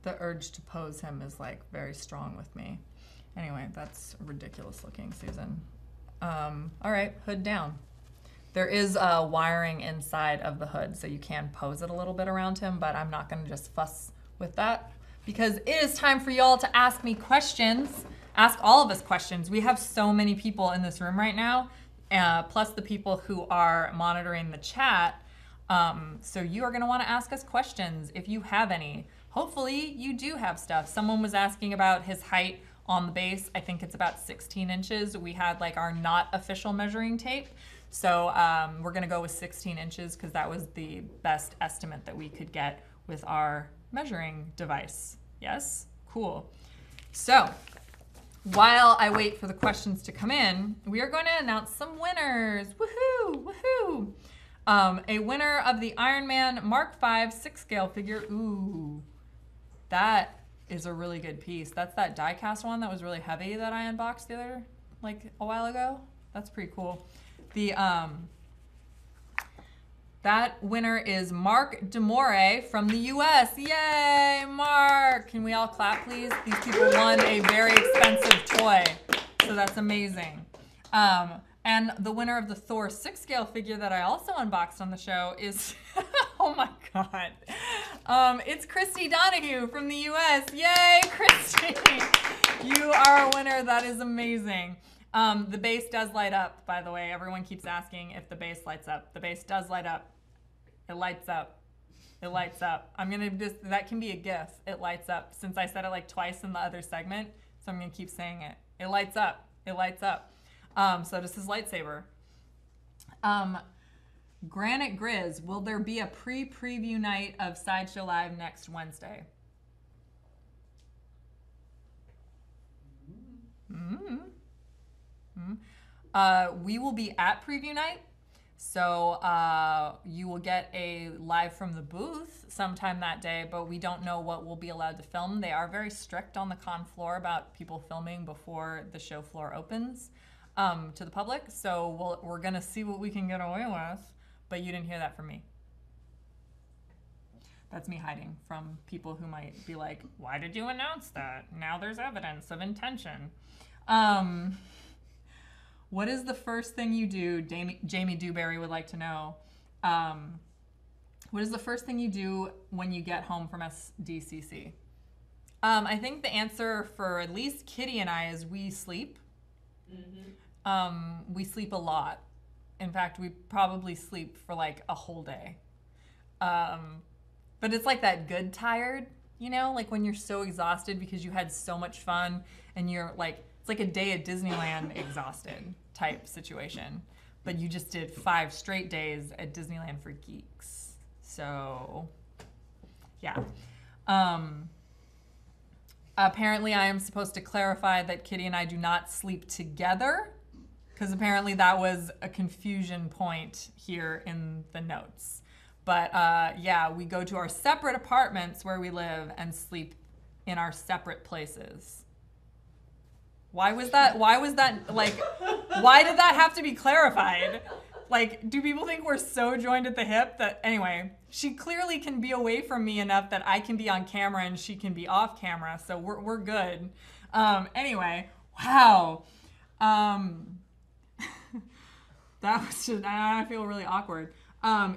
The urge to pose him is like very strong with me. Anyway, that's ridiculous looking, Susan. All right, hood down. There is wiring inside of the hood, so you can pose it a little bit around him, but I'm not gonna just fuss with that because it is time for y'all to ask me questions. Ask all of us questions. We have so many people in this room right now, plus the people who are monitoring the chat. So you are gonna wanna ask us questions if you have any. Hopefully you do have stuff. Someone was asking about his height on the base. I think it's about 16 inches. We had like our not official measuring tape. So we're gonna go with 16 inches because that was the best estimate that we could get with our measuring device. Yes? Cool. So while I wait for the questions to come in, we are going to announce some winners. Woohoo! Woohoo! A winner of the Iron Man Mark V 6-scale figure. Ooh, that is a really good piece. That's that die-cast one that was really heavy that I unboxed a while ago. That's pretty cool. The that winner is Mark DeMore from the US. Yay, Mark! Can we all clap, please? These people won a very expensive toy, so that's amazing. And the winner of the Thor 6-scale figure that I also unboxed on the show is, oh my God. It's Christy Donahue from the US. Yay, Christy! You are a winner, that is amazing. The base does light up, by the way. Everyone keeps asking if the base lights up. The base does light up. It lights up. It lights up. I'm gonna just, that can be a GIF. It lights up. Since I said it like twice in the other segment, so I'm gonna keep saying it. It lights up. It lights up. So does his lightsaber. Granite Grizz, will there be a pre-preview night of Sideshow Live next Wednesday? We will be at preview night, so you will get a live from the booth sometime that day, but we don't know what we'll be allowed to film. They are very strict on the con floor about people filming before the show floor opens to the public, so we're gonna see what we can get away with, but you didn't hear that from me. That's me hiding from people who might be like, why did you announce that? Now there's evidence of intention. What is the first thing you do? Jamie Dewberry would like to know. What is the first thing you do when you get home from SDCC? I think the answer for at least Kitty and I is we sleep. Mm-hmm. We sleep a lot. In fact, we probably sleep for like a whole day. But it's like that good tired, you know, like when you're so exhausted because you had so much fun and you're like, it's like a day at Disneyland exhausted type situation. But you just did 5 straight days at Disneyland for geeks. So, yeah. Apparently I am supposed to clarify that Kitty and I do not sleep together, because apparently that was a confusion point here in the notes. But yeah, we go to our separate apartments where we live and sleep in our separate places. Why was that like, why did that have to be clarified? Like, do people think we're so joined at the hip that, anyway, she clearly can be away from me enough that I can be on camera and she can be off camera, so we're good. Anyway, wow. That was just, I feel really awkward.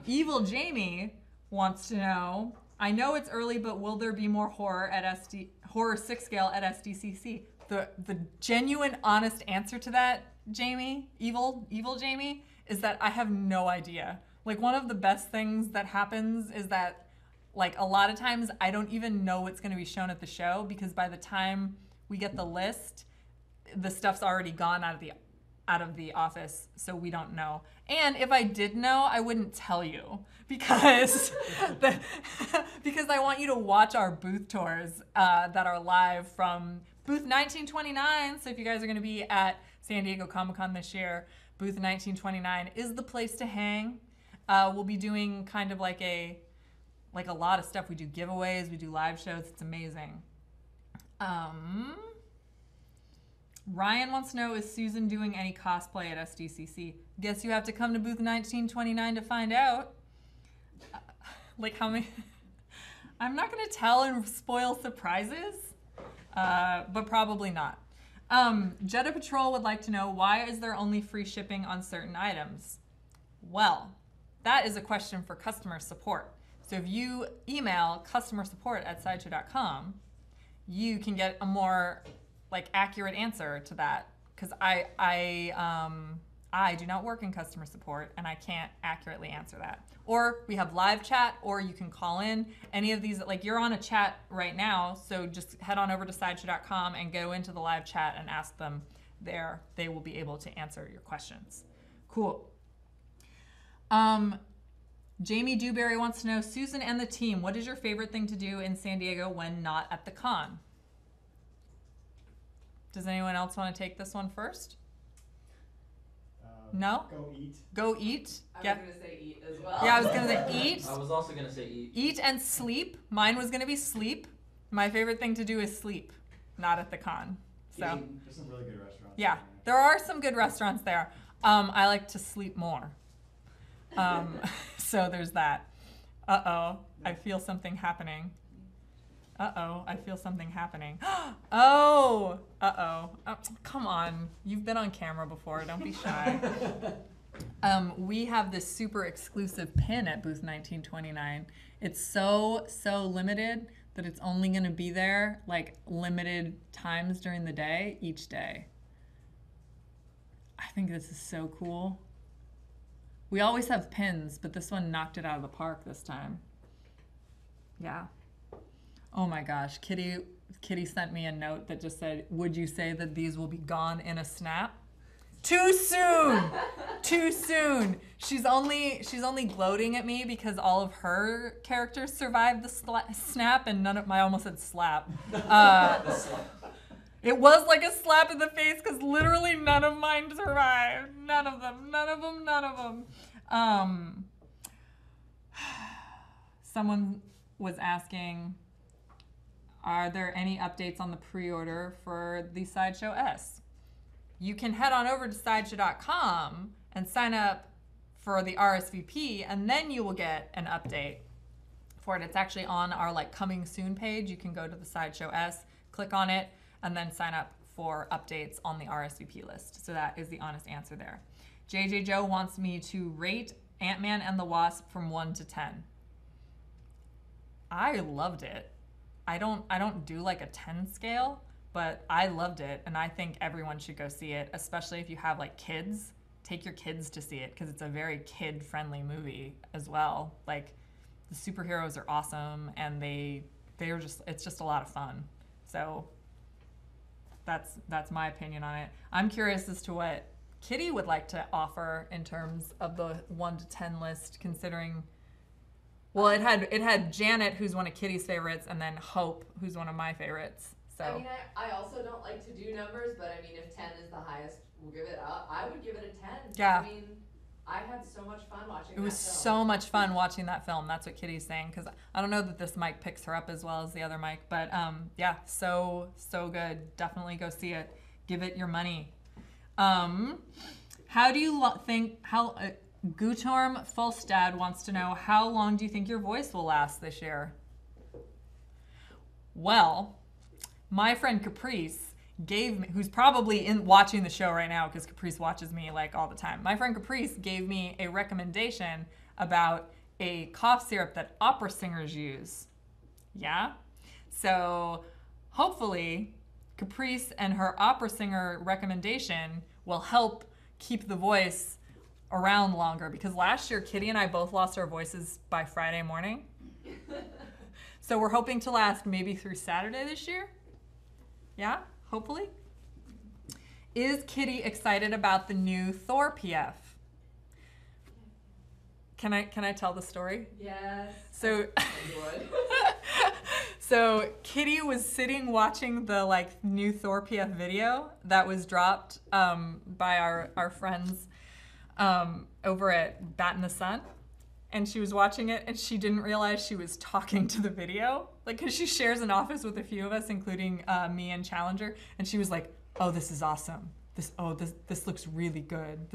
Evil Jamie wants to know, I know it's early, but will there be more horror 6-scale at SDCC? The genuine, honest answer to that, Jamie, evil Jamie, is that I have no idea. Like, one of the best things that happens is that, like, a lot of times I don't even know what's going to be shown at the show, because by the time we get the list, the stuff's already gone out of the office, so we don't know. And if I did know, I wouldn't tell you, because because I want you to watch our booth tours that are live from booth 1929. So if you guys are going to be at San Diego Comic-Con this year, booth 1929 is the place to hang. We'll be doing kind of like a lot of stuff. We do giveaways, we do live shows. It's amazing. Ryan wants to know, is Susan doing any cosplay at SDCC? Guess you have to come to booth 1929 to find out. Like how many? I'm not going to tell and spoil surprises, but probably not. Jetta Patrol would like to know, why is there only free shipping on certain items? Well, that is a question for customer support. So if you email customersupport@sideshow.com, you can get a more like accurate answer to that, because I do not work in customer support and I can't accurately answer that. Or we have live chat, or you can call in. Any of these, like you're on a chat right now, so just head on over to sideshow.com and go into the live chat and ask them there. They will be able to answer your questions. Cool. Jamie Dewberry wants to know, Susan and the team, what is your favorite thing to do in San Diego when not at the con? Does anyone else want to take this one first? No? Go eat. Go eat. I was going to say eat as well. Yeah, I was going to say eat. I was also going to say eat. Eat and sleep. Mine was going to be sleep. My favorite thing to do is sleep, not at the con. So There's some really good restaurants. yeah, there are some good restaurants there. I like to sleep more. So there's that. Uh-oh, I feel something happening. Uh-oh, I feel something happening. Oh, uh-oh. Oh, come on. You've been on camera before. Don't be shy. We have this super exclusive pin at booth 1929. It's so limited that it's only going to be there like limited times during the day, each day. I think this is so cool. We always have pins, but this one knocked it out of the park this time. Yeah. Oh my gosh, Kitty sent me a note that just said, would you say that these will be gone in a snap? Too soon! Too soon! She's only gloating at me because all of her characters survived the snap and none of my, I almost said slap. It was like a slap in the face because literally none of mine survived. None of them. Someone was asking, are there any updates on the pre-order for the Sideshow S? You can head on over to sideshow.com and sign up for the RSVP, and then you will get an update for it. It's actually on our like coming soon page. You can go to the Sideshow S, click on it, and then sign up for updates on the RSVP list. So that is the honest answer there. JJ Joe wants me to rate Ant-Man and the Wasp from 1 to 10. I loved it. I don't do like a 10 scale, but I loved it, and I think everyone should go see it, especially if you have like kids. Take your kids to see it because it's a very kid-friendly movie as well. Like the superheroes are awesome, and it's just a lot of fun. So that's my opinion on it. I'm curious as to what Kitty would like to offer in terms of the 1 to 10 list, considering, well, it had Janet, who's one of Kitty's favorites, and then Hope, who's one of my favorites. So I mean, I also don't like to do numbers, but I mean, if 10 is the highest, we'll give it up. I would give it a 10. Yeah. I mean, I had so much fun watching it was that film. so much fun watching that film. That's what Kitty's saying, because I don't know that this mic picks her up as well as the other mic, but yeah, so good. Definitely go see it. Give it your money. How do you think, Gutorm Fulstad wants to know, how long do you think your voice will last this year? Well, my friend Caprice gave me, who's probably watching the show right now because Caprice watches me like all the time. My friend Caprice gave me a recommendation about a cough syrup that opera singers use. Yeah? So hopefully Caprice and her opera singer recommendation will help keep the voice around longer, because last year Kitty and I both lost our voices by Friday morning. So we're hoping to last maybe through Saturday this year. Yeah, hopefully. Is Kitty excited about the new Thor PF? Can I tell the story? Yes. So I would. So Kitty was sitting watching the like new Thor PF video that was dropped by our friends over at Bat in the Sun, and she was watching it and she didn't realize she was talking to the video, like, because she shares an office with a few of us, including me and Challenger, and she was like, "Oh, this is awesome. This looks really good."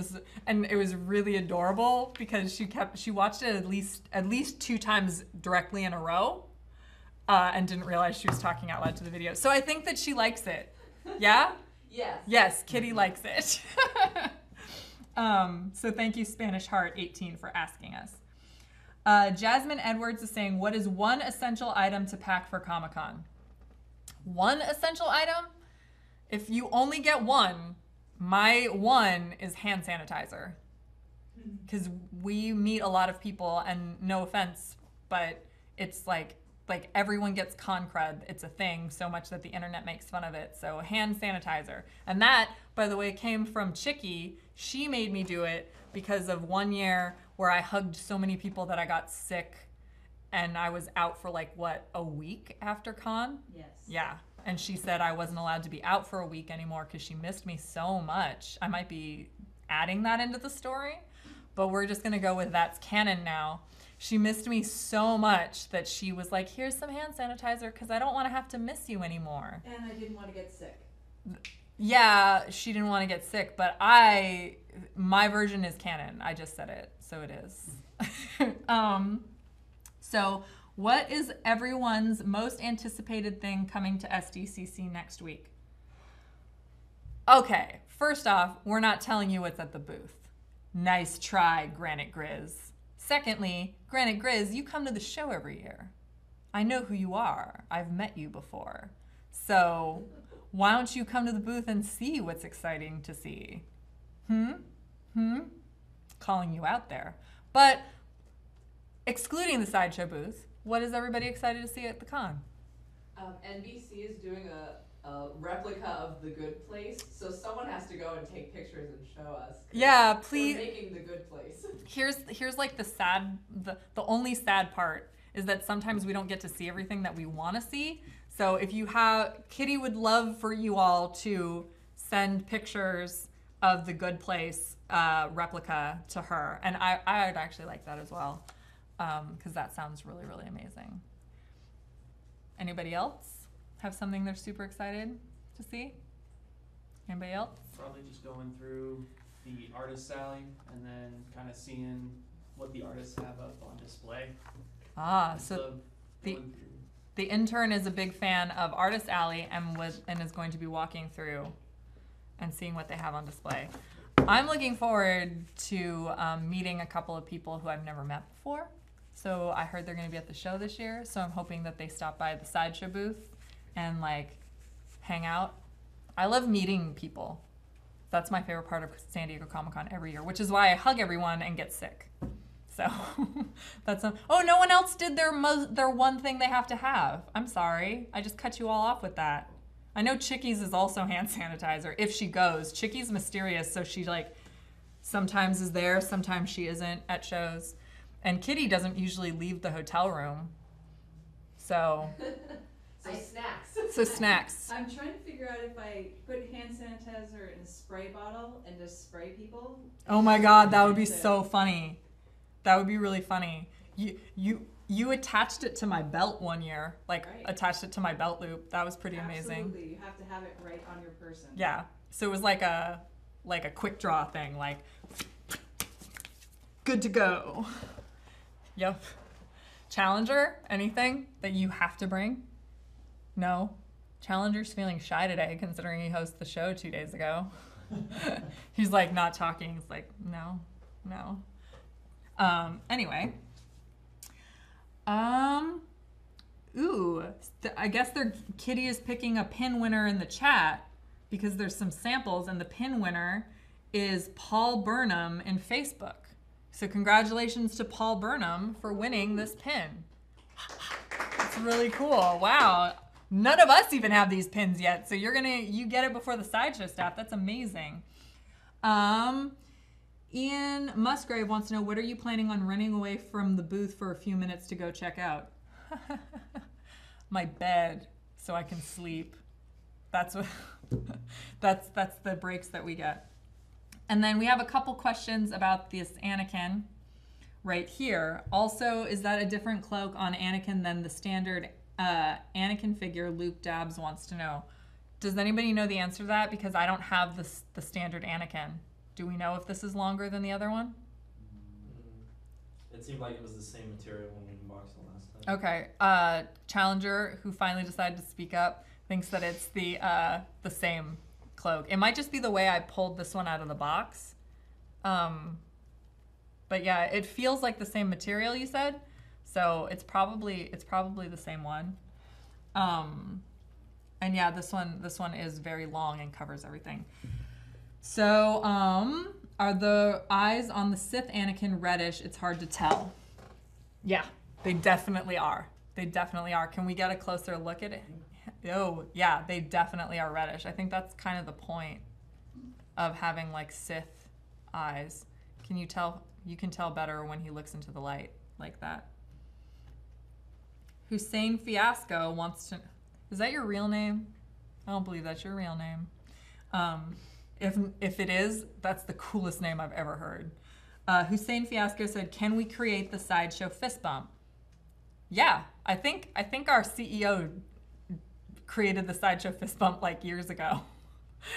And it was really adorable because she watched it at least 2 times directly in a row. And didn't realize she was talking out loud to the video. So I think that she likes it. Yeah? Yes. Yes, Kitty likes it. So thank you, Spanish Heart 18, for asking us. Jasmine Edwards is saying, what is one essential item to pack for Comic-Con? One essential item? If you only get one, my one is hand sanitizer. Because we meet a lot of people, and no offense, but it's like everyone gets con crud. It's a thing so much that the internet makes fun of it. So hand sanitizer. And that, by the way, came from Chicky. She made me do it because of one year where I hugged so many people that I got sick, and I was out for like, what, a week after con? Yes. Yeah. And she said I wasn't allowed to be out for a week anymore because she missed me so much. I might be adding that into the story, but we're just going to go with that's canon now. She missed me so much that she was like, here's some hand sanitizer because I don't want to have to miss you anymore. And I didn't want to get sick. Yeah, she didn't want to get sick, but my version is canon. I just said it, so it is. So what is everyone's most anticipated thing coming to SDCC next week? Okay, first off, we're not telling you what's at the booth. Nice try, Granite Grizz. Secondly, Granite Grizz, you come to the show every year. I know who you are. I've met you before. So why don't you come to the booth and see what's exciting to see? Calling you out there. But excluding the Sideshow booth, what is everybody excited to see at the con? NBC is doing a replica of The Good Place, so someone has to go and take pictures and show us. Yeah, please. We're making The Good Place. Here's like the only sad part is that sometimes we don't get to see everything that we want to see. So if you have, Kitty would love for you all to send pictures of The Good Place replica to her, and I'd actually like that as well, because that sounds really, really amazing. Anybody else have something they're super excited to see? Anybody else? Probably just going through the artist alley and then kind of seeing what the artists have up on display. So the intern is a big fan of Artist Alley and is going to be walking through and seeing what they have on display. I'm looking forward to meeting a couple of people who I've never met before. So I heard they're going to be at the show this year, so I'm hoping that they stop by the Sideshow booth and like hang out. I love meeting people. That's my favorite part of San Diego Comic-Con every year, which is why I hug everyone and get sick. So that's no one else did their one thing they have to have. I'm sorry. I just cut you all off with that. I know Chicky's is also hand sanitizer if she goes. Chicky's mysterious, so she like sometimes is there, sometimes she isn't at shows. And Kitty doesn't usually leave the hotel room. So snacks. I'm trying to figure out if I put hand sanitizer in a spray bottle and just spray people. Oh my God, that would be so funny. That would be really funny. You attached it to my belt one year, attached it to my belt loop. That was pretty amazing. Absolutely, you have to have it right on your person. Yeah, so it was like a quick draw thing, like good to go. Yep. Challenger, anything that you have to bring? No? Challenger's feeling shy today considering he hosted the show 2 days ago. He's like not talking. He's like, no. Anyway. I guess Kitty is picking a pin winner in the chat because there's some samples, and the pin winner is Paul Burnham in Facebook. So congratulations to Paul Burnham for winning this pin. It's really cool. Wow. None of us even have these pins yet, so you get it before the Sideshow staff. That's amazing. Ian Musgrave wants to know, what are you planning on running away from the booth for a few minutes to go check out? My bed, so I can sleep. That's the breaks that we get. And then we have a couple questions about this Anakin right here. Also, is that a different cloak on Anakin than the standard Anakin figure? Luke Dabbs wants to know. Does anybody know the answer to that? Because I don't have the standard Anakin. Do we know if this is longer than the other one? It seemed like it was the same material when we unboxed it last time. Okay. Challenger, who finally decided to speak up, thinks that it's the same cloak. It might just be the way I pulled this one out of the box, But yeah, it feels like the same material you said, so it's probably the same one. And yeah, this one is very long and covers everything. So, are the eyes on the Sith Anakin reddish? It's hard to tell. Yeah, they definitely are. They definitely are. Can we get a closer look at it? Oh, yeah, they definitely are reddish. I think that's kind of the point of having like Sith eyes. Can you tell? You can tell better when he looks into the light like that. Hussein Fiasco wants to... Is that your real name? I don't believe that's your real name. If it is, that's the coolest name I've ever heard. Hussein Fiasco said, "Can we create the Sideshow fist bump?" Yeah, I think our CEO created the Sideshow fist bump like years ago,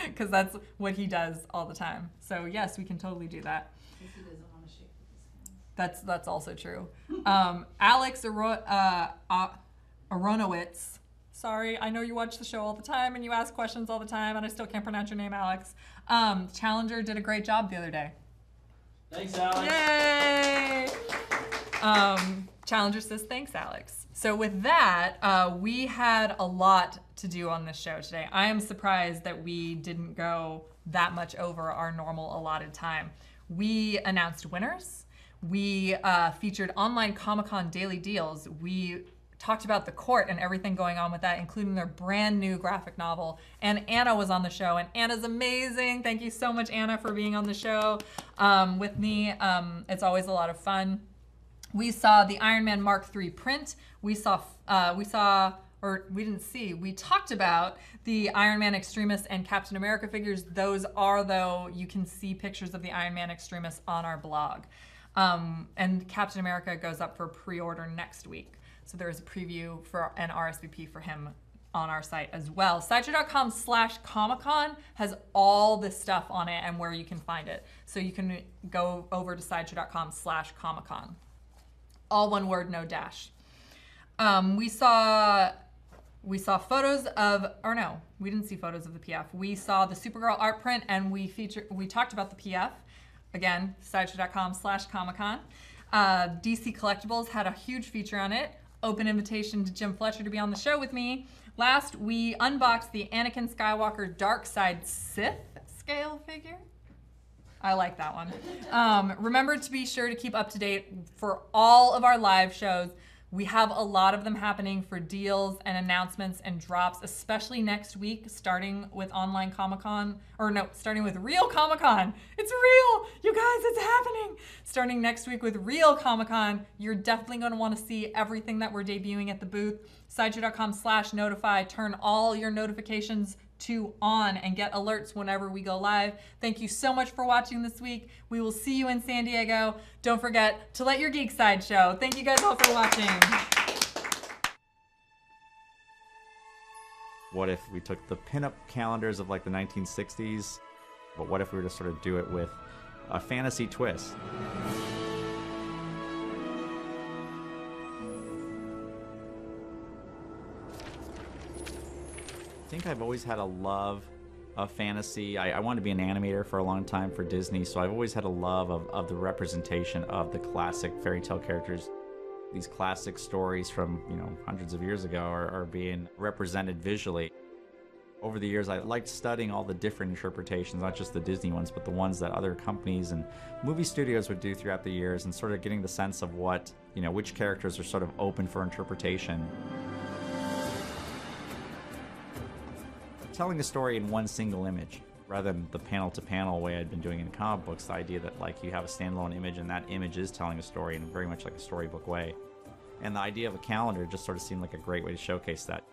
because that's what he does all the time. So yes, we can totally do that. He doesn't want to shake with his hands. That's also true. Alex Aronowitz. Sorry, I know you watch the show all the time and you ask questions all the time, and I still can't pronounce your name, Alex. Challenger did a great job the other day. Thanks, Alex. Yay! Challenger says, thanks, Alex. So with that, we had a lot to do on this show today. I am surprised that we didn't go that much over our normal allotted time. We announced winners. We featured online Comic-Con daily deals. We talked about the court and everything going on with that, including their brand new graphic novel. And Anna was on the show, and Anna's amazing. Thank you so much, Anna, for being on the show with me. It's always a lot of fun. We saw the Iron Man Mark III print. We talked about the Iron Man Extremis and Captain America figures. Those are, though, you can see pictures of the Iron Man Extremis on our blog. And Captain America goes up for pre-order next week. So there is a preview for an RSVP for him on our site as well. Sideshow.com/Comic-Con has all this stuff on it and where you can find it. So you can go over to Sideshow.com/Comic-Con. All one word, no dash. We saw photos of, or no, we didn't see photos of the PF. We saw the Supergirl art print, and we talked about the PF. Again, Sideshow.com/Comic-Con. DC Collectibles had a huge feature on it. Open invitation to Jim Fletcher to be on the show with me. Last, we unboxed the Anakin Skywalker Dark Side Sith scale figure. I like that one. Remember to be sure to keep up to date for all of our live shows. We have a lot of them happening for deals and announcements and drops, especially next week, starting with online Comic-Con, starting with real Comic-Con. It's real, you guys, it's happening. Starting next week with real Comic-Con, you're definitely gonna wanna see everything that we're debuting at the booth. Sideshow.com/notify, turn all your notifications to on and get alerts whenever we go live. Thank you so much for watching this week. We will see you in San Diego. Don't forget to let your geek side show. Thank you guys all for watching. What if we took the pinup calendars of like the 1960s, but what if we were to sort of do it with a fantasy twist? I think I've always had a love of fantasy. I wanted to be an animator for a long time for Disney, so I've always had a love of the representation of the classic fairy tale characters. These classic stories from, hundreds of years ago are being represented visually. Over the years, I liked studying all the different interpretations, not just the Disney ones, but the ones that other companies and movie studios would do throughout the years, and sort of getting the sense of what, which characters are sort of open for interpretation. Telling a story in one single image rather than the panel-to-panel way I'd been doing in comic books, the idea that you have a standalone image and that image is telling a story in very much like a storybook way. And the idea of a calendar just sort of seemed like a great way to showcase that.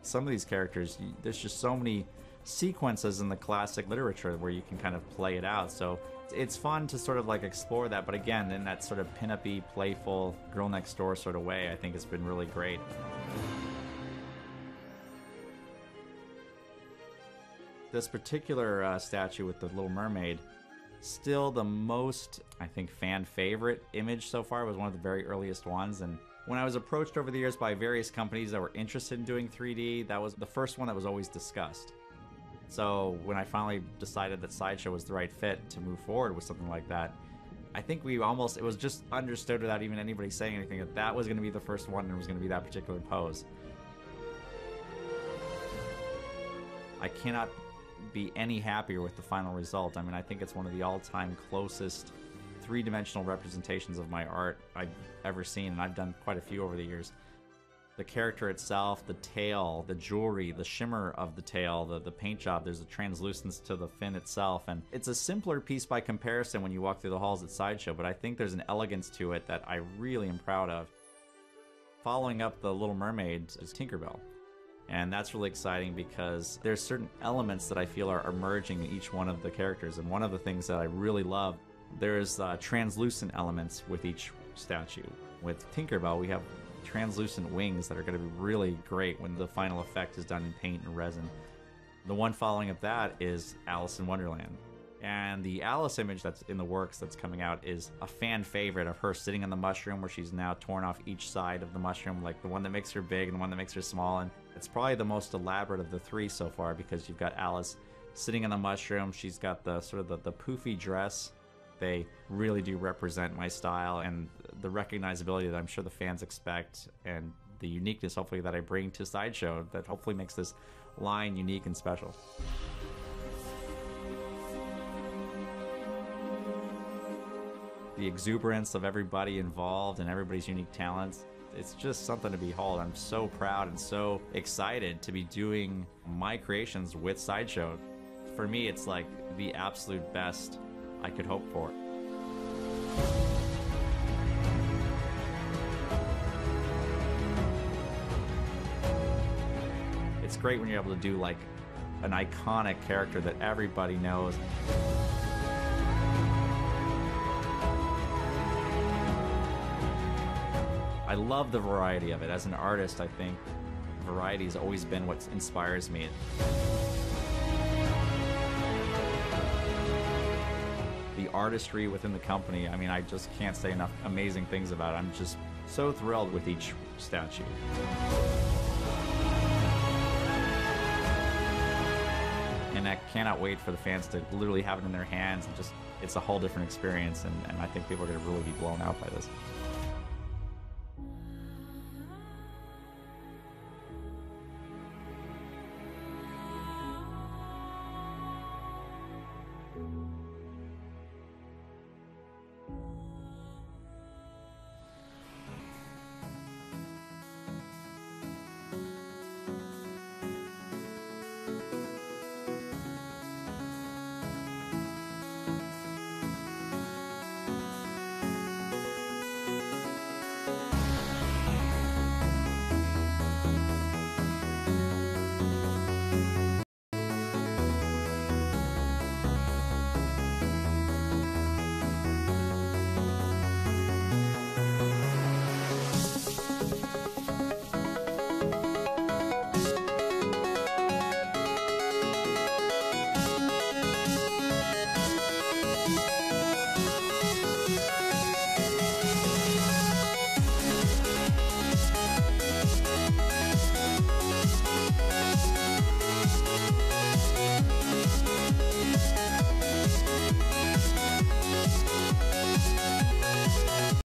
Some of these characters, there's just so many sequences in the classic literature where you can kind of play it out. So it's fun to sort of explore that, but again, in that sort of pin-up-y, playful, girl next door sort of way, I think it's been really great. This particular statue with the Little Mermaid, still the most, I think, fan favorite image so far. It was one of the very earliest ones, and when I was approached over the years by various companies that were interested in doing 3D, that was the first one that was always discussed. So when I finally decided that Sideshow was the right fit to move forward with something like that, I think it was just understood without even anybody saying anything that that was going to be the first one and it was going to be that particular pose. I cannot be any happier with the final result. I mean, I think it's one of the all-time closest three-dimensional representations of my art I've ever seen, and I've done quite a few over the years. The character itself, the tail, the jewelry, the shimmer of the tail, the paint job, there's a translucence to the fin itself, and it's a simpler piece by comparison when you walk through the halls at Sideshow, but I think there's an elegance to it that I really am proud of. Following up the Little Mermaid is Tinkerbell. And that's really exciting because there's certain elements that I feel are emerging in each one of the characters. And one of the things that I really love, there's translucent elements with each statue. With Tinkerbell, we have translucent wings that are going to be really great when the final effect is done in paint and resin. The one following up that is Alice in Wonderland. And the Alice image that's in the works that's coming out is a fan favorite of her sitting on the mushroom where she's now torn off each side of the mushroom, like the one that makes her big and the one that makes her small. And it's probably the most elaborate of the three so far because you've got Alice sitting on the mushroom. She's got the sort of the poofy dress. They really do represent my style and the recognizability that I'm sure the fans expect and the uniqueness hopefully that I bring to Sideshow that hopefully makes this line unique and special. The exuberance of everybody involved and everybody's unique talents, it's just something to behold. I'm so proud and so excited to be doing my creations with Sideshow. For me, it's like the absolute best I could hope for. It's great when you're able to do like an iconic character that everybody knows. I love the variety of it. As an artist, I think variety has always been what inspires me. The artistry within the company, I mean, I just can't say enough amazing things about it. I'm just so thrilled with each statue. And I cannot wait for the fans to literally have it in their hands and just, it's a whole different experience, and I think people are going to really be blown out by this.